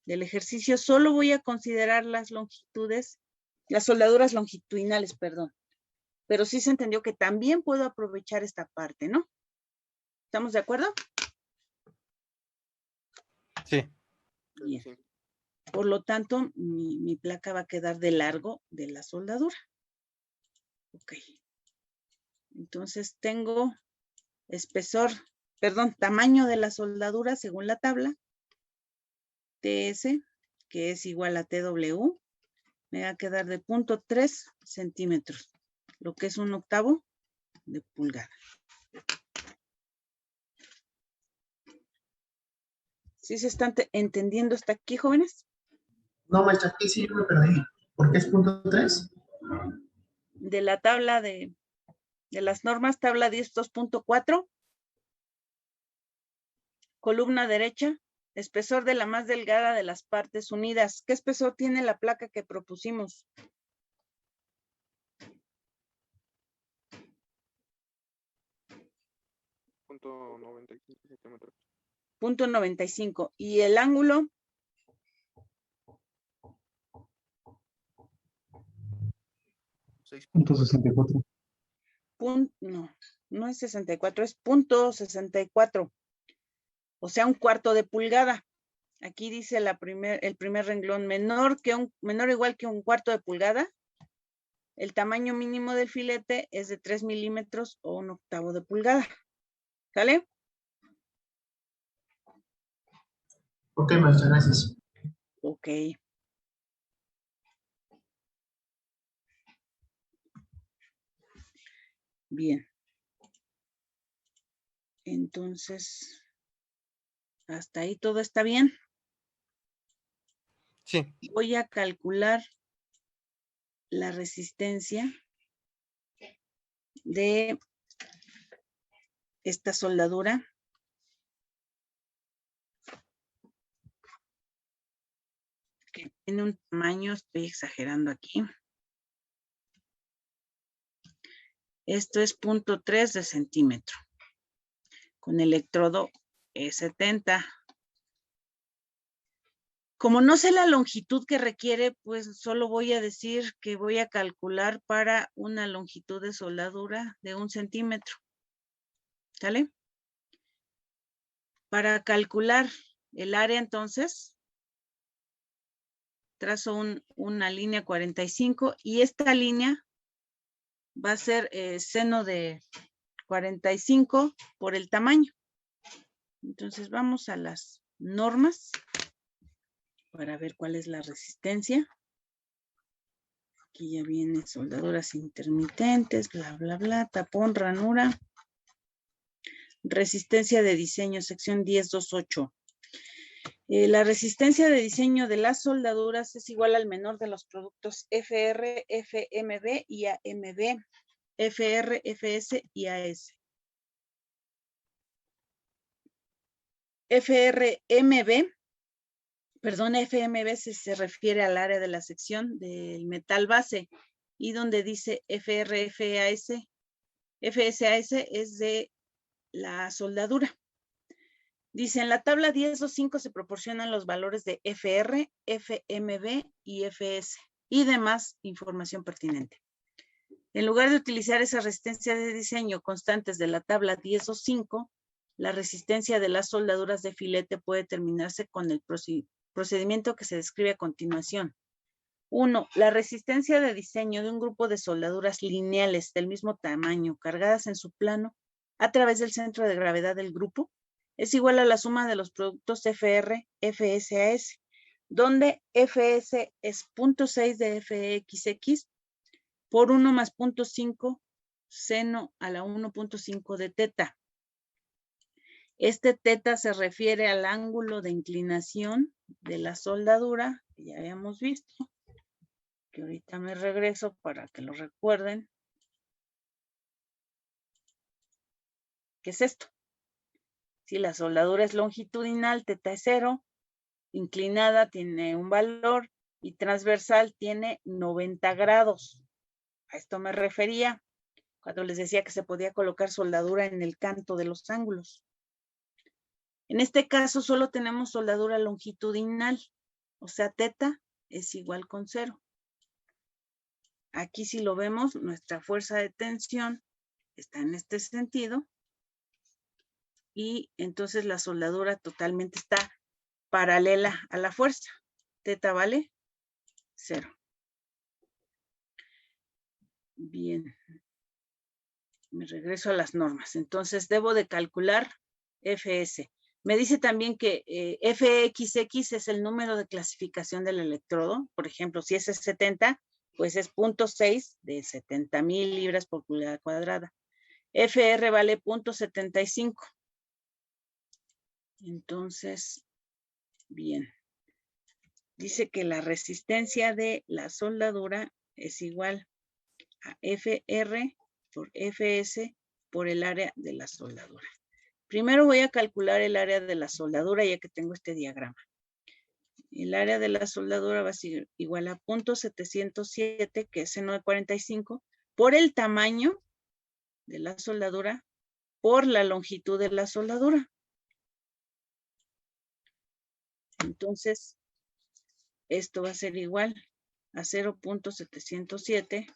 ejercicio, solo voy a considerar las soldaduras longitudinales, perdón. Pero sí se entendió que también puedo aprovechar esta parte, ¿no? ¿Estamos de acuerdo? Sí. Bien. Por lo tanto, mi placa va a quedar de largo de la soldadura. Ok. Entonces tengo tamaño de la soldadura según la tabla. TS, que es igual a TW, me va a quedar de 0.3 centímetros, lo que es 1/8 de pulgada. ¿Sí se están entendiendo hasta aquí, jóvenes? No, maestra, aquí sí yo me perdí. ¿Por qué es 0.3? De la tabla de las normas, tabla 10.2.4, columna derecha, espesor de la más delgada de las partes unidas. ¿Qué espesor tiene la placa que propusimos? .95 centímetros. 0.95. ¿Y el ángulo? 6.64. No es 64, es 0.64. O sea, 1/4 de pulgada. Aquí dice el primer renglón, menor o igual que 1/4 de pulgada. El tamaño mínimo del filete es de 3 milímetros o 1/8 de pulgada. ¿Sale? Ok, maestra, gracias. Ok. Bien. Entonces, hasta ahí todo está bien. Sí. Voy a calcular la resistencia de esta soldadura. Que tiene un tamaño, estoy exagerando aquí. Esto es 0.3 de centímetro. Con electrodo E70. Como no sé la longitud que requiere, pues solo voy a decir que voy a calcular para una longitud de soldadura de 1 centímetro. ¿Sale? Para calcular el área, entonces, trazo una línea 45 y esta línea va a ser seno de 45 por el tamaño. Entonces vamos a las normas para ver cuál es la resistencia. Aquí ya viene soldaduras intermitentes, bla, bla, bla, tapón, ranura. Resistencia de diseño, sección 10.2.8. La resistencia de diseño de las soldaduras es igual al menor de los productos FR, FMB y AMB, FR, FS y AS. FMB se refiere al área de la sección del metal base y donde dice FR, FAS, FSAS es de la soldadura. Dice, en la tabla 10.2.5 se proporcionan los valores de FR, FMB y FS y demás información pertinente. En lugar de utilizar esa resistencia de diseño constantes de la tabla 10.2.5, la resistencia de las soldaduras de filete puede determinarse con el procedimiento que se describe a continuación. 1. La resistencia de diseño de un grupo de soldaduras lineales del mismo tamaño cargadas en su plano a través del centro de gravedad del grupo es igual a la suma de los productos FR, FSAS, donde FS es 0.6 de FXX por 1 más 0.5 seno a la 1.5 de teta. Este teta se refiere al ángulo de inclinación de la soldadura, que ya habíamos visto, que ahorita me regreso para que lo recuerden. ¿Qué es esto? Si la soldadura es longitudinal, teta es 0, inclinada tiene un valor y transversal tiene 90 grados. A esto me refería cuando les decía que se podía colocar soldadura en el canto de los ángulos. En este caso solo tenemos soldadura longitudinal, o sea, teta es igual con 0. Aquí si lo vemos, nuestra fuerza de tensión está en este sentido y entonces la soldadura totalmente está paralela a la fuerza. Teta vale 0. Bien. Me regreso a las normas. Entonces debo de calcular FS. Me dice también que FXX es el número de clasificación del electrodo. Por ejemplo, si es 70, pues es 0.6 de 70,000 libras por pulgada cuadrada. FR vale 0.75. Entonces, bien. Dice que la resistencia de la soldadura es igual a FR por FS por el área de la soldadura. Primero voy a calcular el área de la soldadura ya que tengo este diagrama. El área de la soldadura va a ser igual a 0.707, que es seno de 45, por el tamaño de la soldadura por la longitud de la soldadura. Entonces, esto va a ser igual a 0.707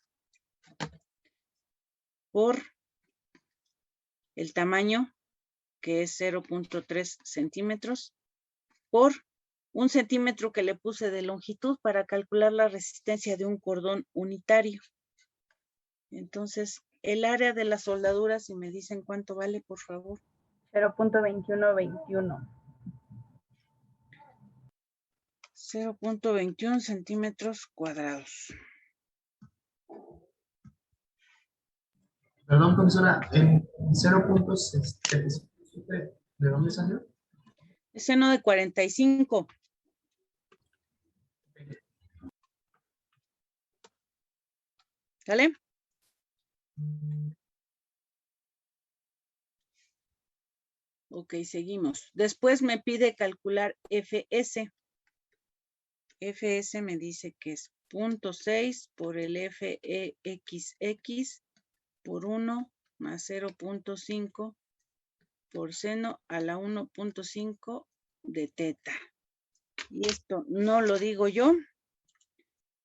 por el tamaño, que es 0.3 centímetros, por 1 centímetro que le puse de longitud para calcular la resistencia de un cordón unitario. Entonces, el área de la soldadura, si me dicen cuánto vale, por favor. 0.2121. 0.21 centímetros cuadrados. Perdón, profesora, en 0.7, ¿de dónde salió? Es seno de 45. ¿Sale? Ok, seguimos. Después me pide calcular FS. FS me dice que es 0.6 por el FEXX por 1 más 0.5 por seno a la 1.5 de teta. Y esto no lo digo yo,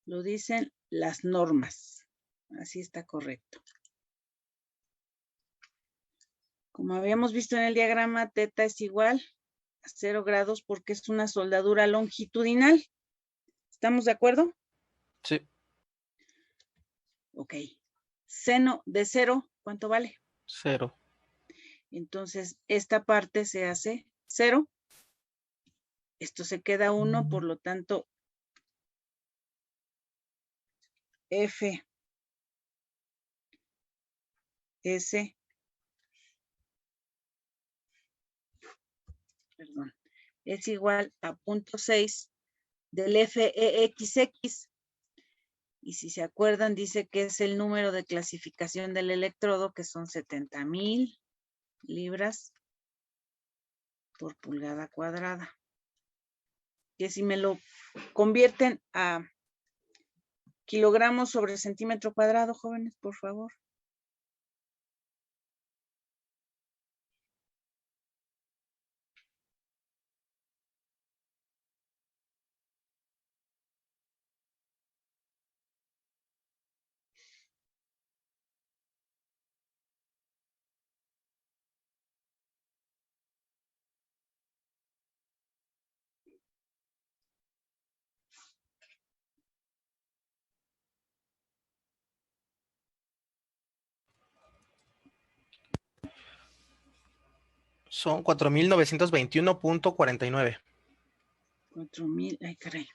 lo dicen las normas. Así está correcto. Como habíamos visto en el diagrama, teta es igual a 0 grados porque es una soldadura longitudinal. ¿Estamos de acuerdo? Sí. Ok. Seno de 0, ¿cuánto vale? 0. Entonces, esta parte se hace 0. Esto se queda 1, por lo tanto, F, S, perdón, es igual a 0.6 del FEXX. Y si se acuerdan, dice que es el número de clasificación del electrodo, que son 70,000 libras por pulgada cuadrada. Que si me lo convierten a kilogramos sobre centímetro cuadrado, jóvenes, por favor. Son 4.921.49. 4,000, ay caray.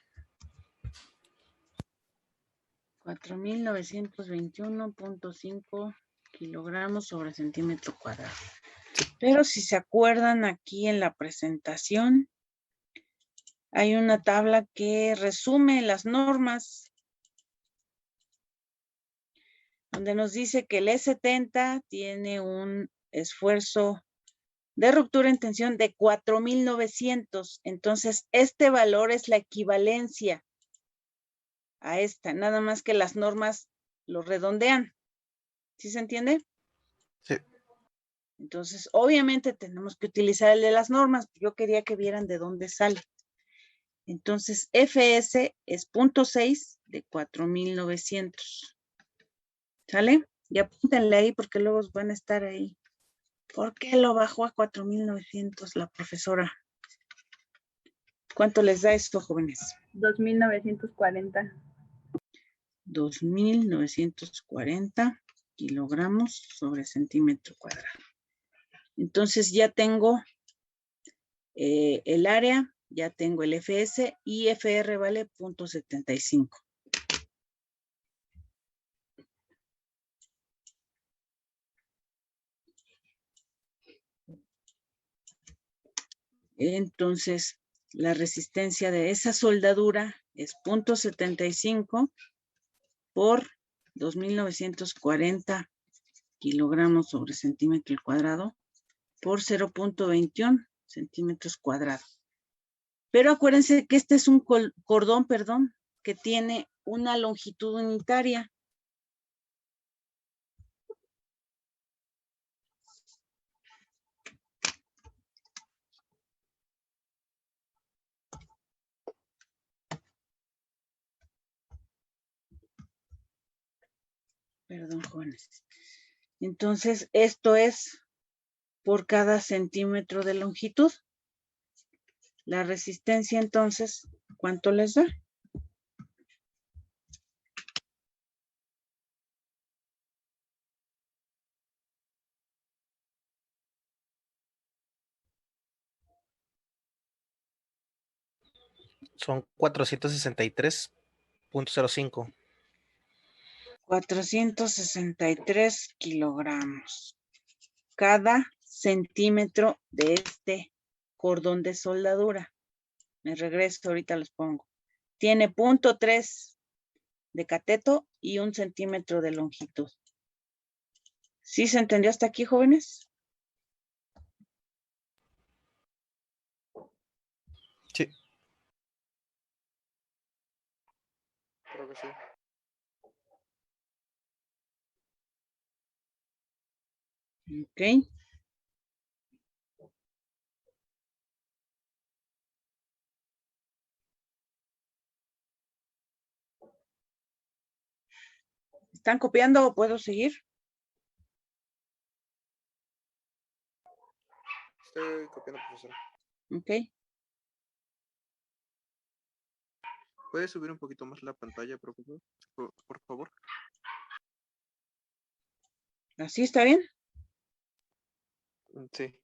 4,921.5 kilogramos sobre centímetro cuadrado. Pero si se acuerdan, aquí en la presentación hay una tabla que resume las normas, donde nos dice que el E70 tiene un esfuerzo de ruptura en tensión de 4,900. Entonces, este valor es la equivalencia a esta, nada más que las normas lo redondean. ¿Sí se entiende? Sí. Entonces, obviamente tenemos que utilizar el de las normas. Yo quería que vieran de dónde sale. Entonces, FS es 0.6 de 4,900. ¿Sale? Y apúntenle ahí porque luego van a estar ahí. ¿Por qué lo bajó a 4,900 la profesora? ¿Cuánto les da esto, jóvenes? 2.940. 2,940 kilogramos sobre centímetro cuadrado. Entonces ya tengo el área, ya tengo el FS y FR vale 0.75. Entonces, la resistencia de esa soldadura es 0.75 por 2,940 kilogramos sobre centímetro cuadrado por 0.21 centímetros cuadrados. Pero acuérdense que este es un cordón, que tiene una longitud unitaria. Perdón, jóvenes. Entonces, esto es por cada centímetro de longitud. La resistencia entonces, ¿cuánto les da? Son 463.05. 463 kilogramos. Cada centímetro de este cordón de soldadura. Me regreso, ahorita los pongo. Tiene 0.3 de cateto y 1 centímetro de longitud. ¿Sí se entendió hasta aquí, jóvenes? Sí. Creo que sí. Ok. ¿Están copiando o puedo seguir? Estoy copiando, profesora. Ok. ¿Puede subir un poquito más la pantalla, profesor? Por favor. ¿Así está bien? Sí.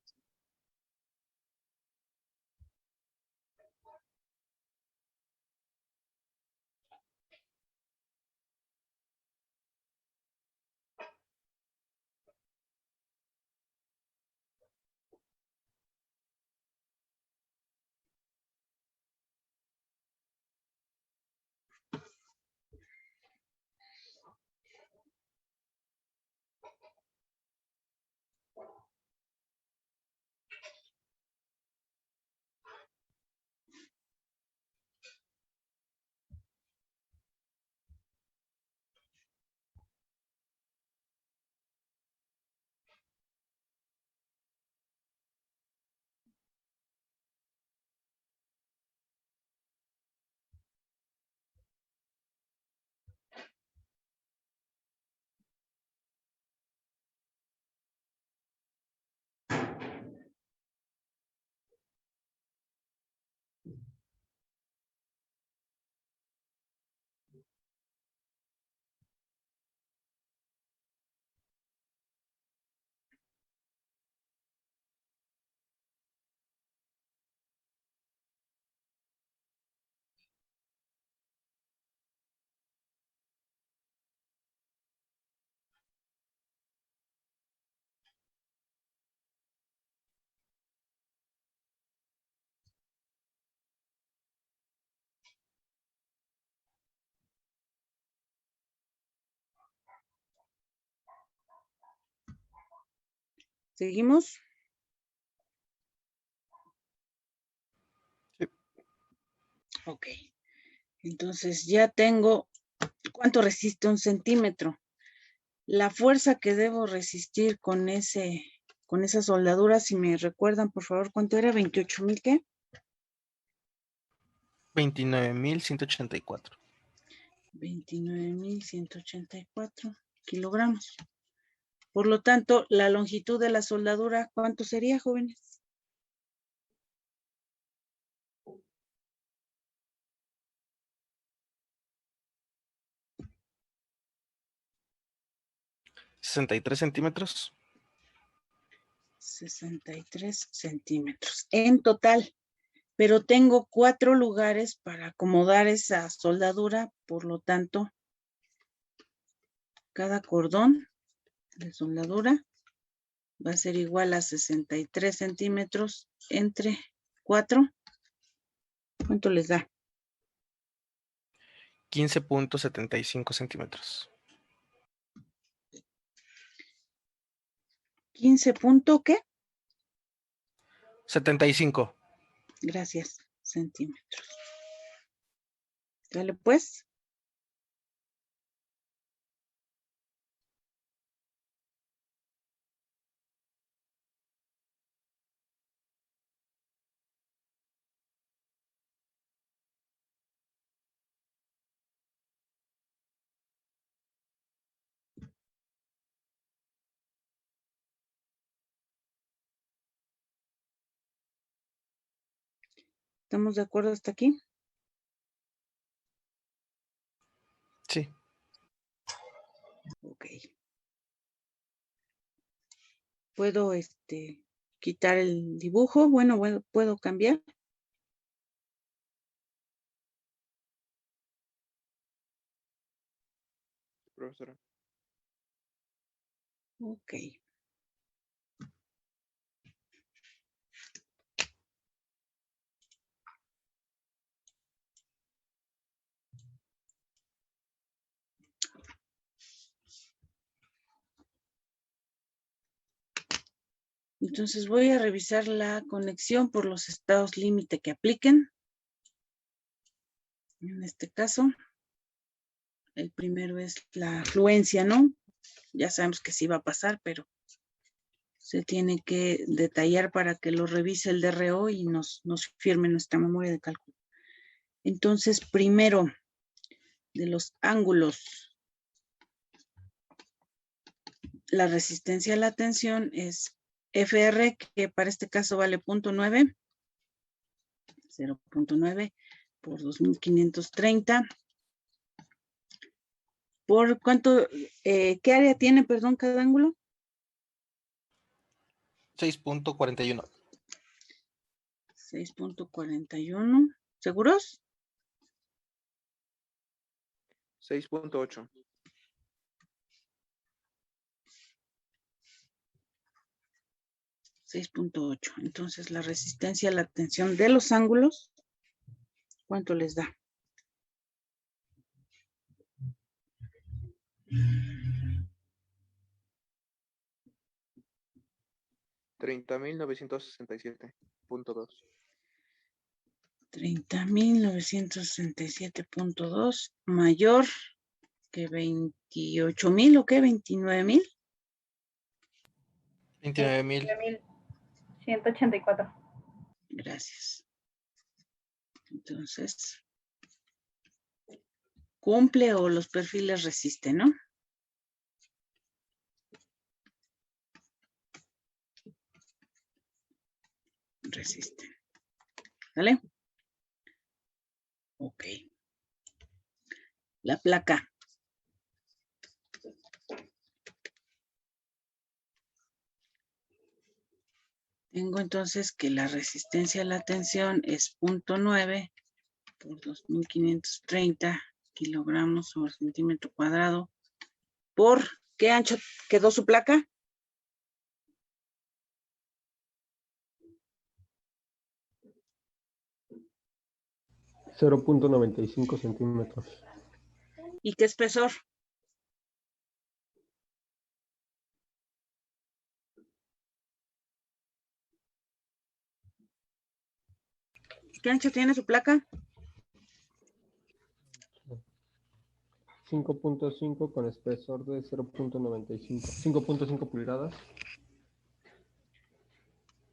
¿Seguimos? Sí. Ok. Entonces ya tengo, ¿cuánto resiste 1 centímetro? La fuerza que debo resistir con esa soldadura, si me recuerdan, por favor, ¿cuánto era? ¿28,000 qué? 29.184. 29,184 kilogramos. Por lo tanto, la longitud de la soldadura, ¿cuánto sería, jóvenes? ¿63 centímetros? 63 centímetros en total, pero tengo 4 lugares para acomodar esa soldadura, por lo tanto, cada cordón de soldadura va a ser igual a 63 centímetros entre 4. ¿Cuánto les da? 15.75 centímetros. 15 punto, ¿qué? 75. Gracias, centímetros. Dale pues. ¿Estamos de acuerdo hasta aquí? Sí. Ok. ¿Puedo quitar el dibujo? Bueno, ¿puedo cambiar? Profesora. Ok. Entonces voy a revisar la conexión por los estados límite que apliquen. En este caso, el primero es la afluencia, ¿no? Ya sabemos que sí va a pasar, pero se tiene que detallar para que lo revise el DRO y nos firme nuestra memoria de cálculo. Entonces, primero, de los ángulos, la resistencia a la tensión es FR, que para este caso vale 0.9, 0.9 por 2530. ¿Por cuánto, qué área tiene, perdón, cada ángulo? 6.41. 6.41. ¿Seguros? 6.8. 6.8. Entonces, la resistencia a la tensión de los ángulos, ¿cuánto les da? $30,967.2. 30,967.2 mayor que 28,000 o qué, 29,000. 29,000. 184. Gracias. Entonces, cumple o los perfiles resisten, ¿no? Resisten. ¿Vale? Ok. La placa. Tengo entonces que la resistencia a la tensión es 0.9 por 2530 kilogramos sobre centímetro cuadrado. ¿Por qué ancho quedó su placa? $0.95 centímetros. ¿Y qué espesor? ¿Qué ancho tiene su placa? 5.5 con espesor de 0.95. 5.5 pulgadas.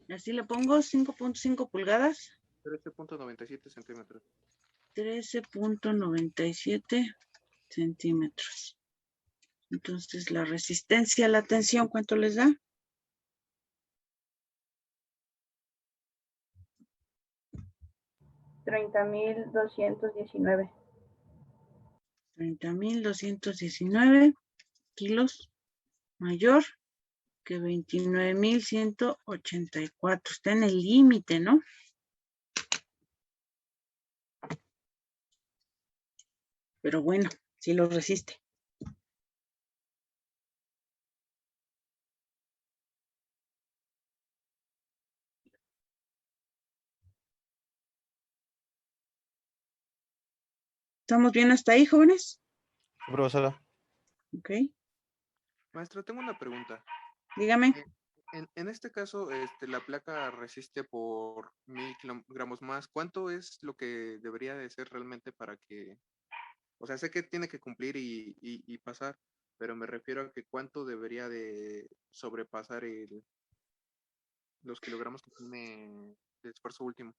Así le pongo 5.5 pulgadas. 13.97 centímetros. 13.97 centímetros. Entonces, la resistencia a la tensión, ¿cuánto les da? 30,219. 30,219 kilos mayor que 29,184. Está en el límite, ¿no? Pero bueno, sí lo resiste. ¿Estamos bien hasta ahí, jóvenes? Profesora. Ok. Maestra, tengo una pregunta. Dígame. En este caso, la placa resiste por 1000 kilogramos más. ¿Cuánto es lo que debería de ser realmente para que, o sea, sé que tiene que cumplir y pasar, pero me refiero a que cuánto debería de sobrepasar los kilogramos que tiene de esfuerzo último?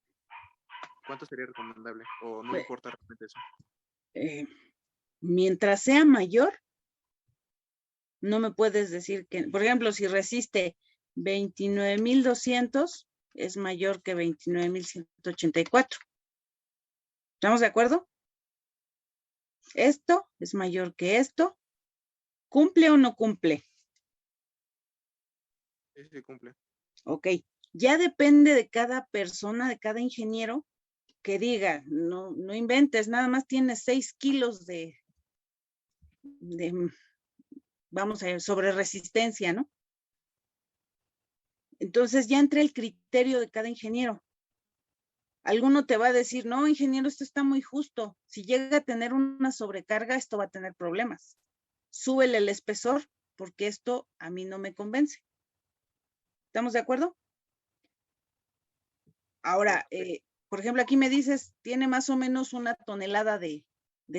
¿Cuánto sería recomendable? ¿O no Pues, importa realmente eso? Mientras sea mayor, no me puedes decir que, por ejemplo, si resiste 29,200, es mayor que 29,184. ¿Estamos de acuerdo? Esto es mayor que esto. ¿Cumple o no cumple? Sí, sí, cumple. Ok. Ya depende de cada persona, de cada ingeniero, que diga, no, no inventes, nada más tienes 6 kilos de, vamos a ver, sobre resistencia, ¿no? Entonces ya entra el criterio de cada ingeniero. Alguno te va a decir, no, ingeniero, esto está muy justo. Si llega a tener una sobrecarga, esto va a tener problemas. Súbele el espesor, porque esto a mí no me convence. ¿Estamos de acuerdo? Ahora, por ejemplo, aquí me dices, tiene más o menos 1 tonelada de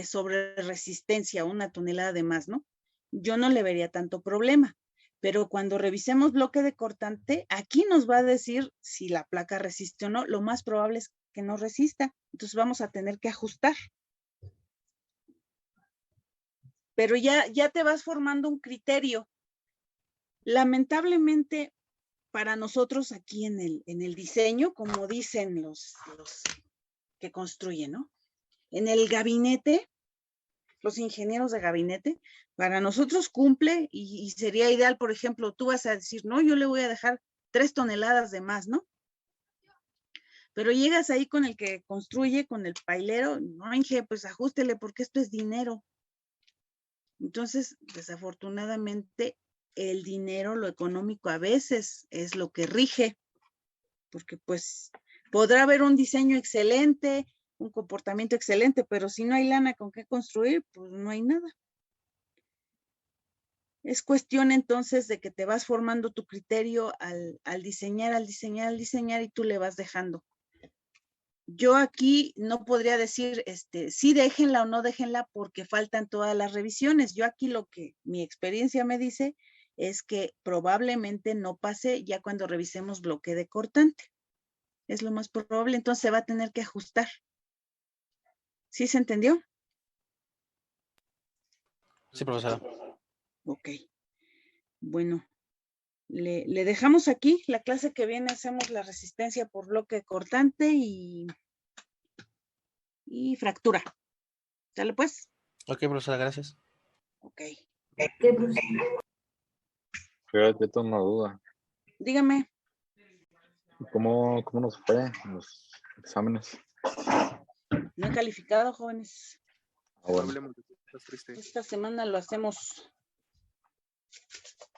sobreresistencia, 1 tonelada de más, ¿no? Yo no le vería tanto problema, pero cuando revisemos bloque de cortante, aquí nos va a decir si la placa resiste o no. Lo más probable es que no resista, entonces vamos a tener que ajustar. Pero ya te vas formando un criterio. Lamentablemente, para nosotros aquí en el diseño, como dicen los que construyen, ¿no? En el gabinete, los ingenieros de gabinete, para nosotros cumple y sería ideal, por ejemplo, tú vas a decir, no, yo le voy a dejar 3 toneladas de más, ¿no? Pero llegas ahí con el que construye, con el pailero, no, Inge, pues ajústele porque esto es dinero. Entonces, desafortunadamente, el dinero, lo económico a veces es lo que rige, porque pues podrá haber un diseño excelente, un comportamiento excelente, pero si no hay lana con qué construir, pues no hay nada. Es cuestión entonces de que te vas formando tu criterio al diseñar y tú le vas dejando. Yo aquí no podría decir, sí déjenla o no déjenla porque faltan todas las revisiones. Yo aquí lo que mi experiencia me dice es que probablemente no pase ya cuando revisemos bloque de cortante. Es lo más probable, entonces se va a tener que ajustar. ¿Sí se entendió? Sí, profesora. Ok. Bueno, le dejamos aquí. La clase que viene hacemos la resistencia por bloque cortante y fractura. ¿Sale pues? Ok, profesora, gracias. Ok. Fíjate, tengo una duda. Dígame. ¿Cómo nos fue en los exámenes? No he calificado, jóvenes. Ah, bueno. Hablemos de cosas tristes. Esta semana lo hacemos.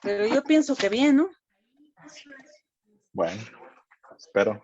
Pero yo pienso que bien, ¿no? Bueno, espero.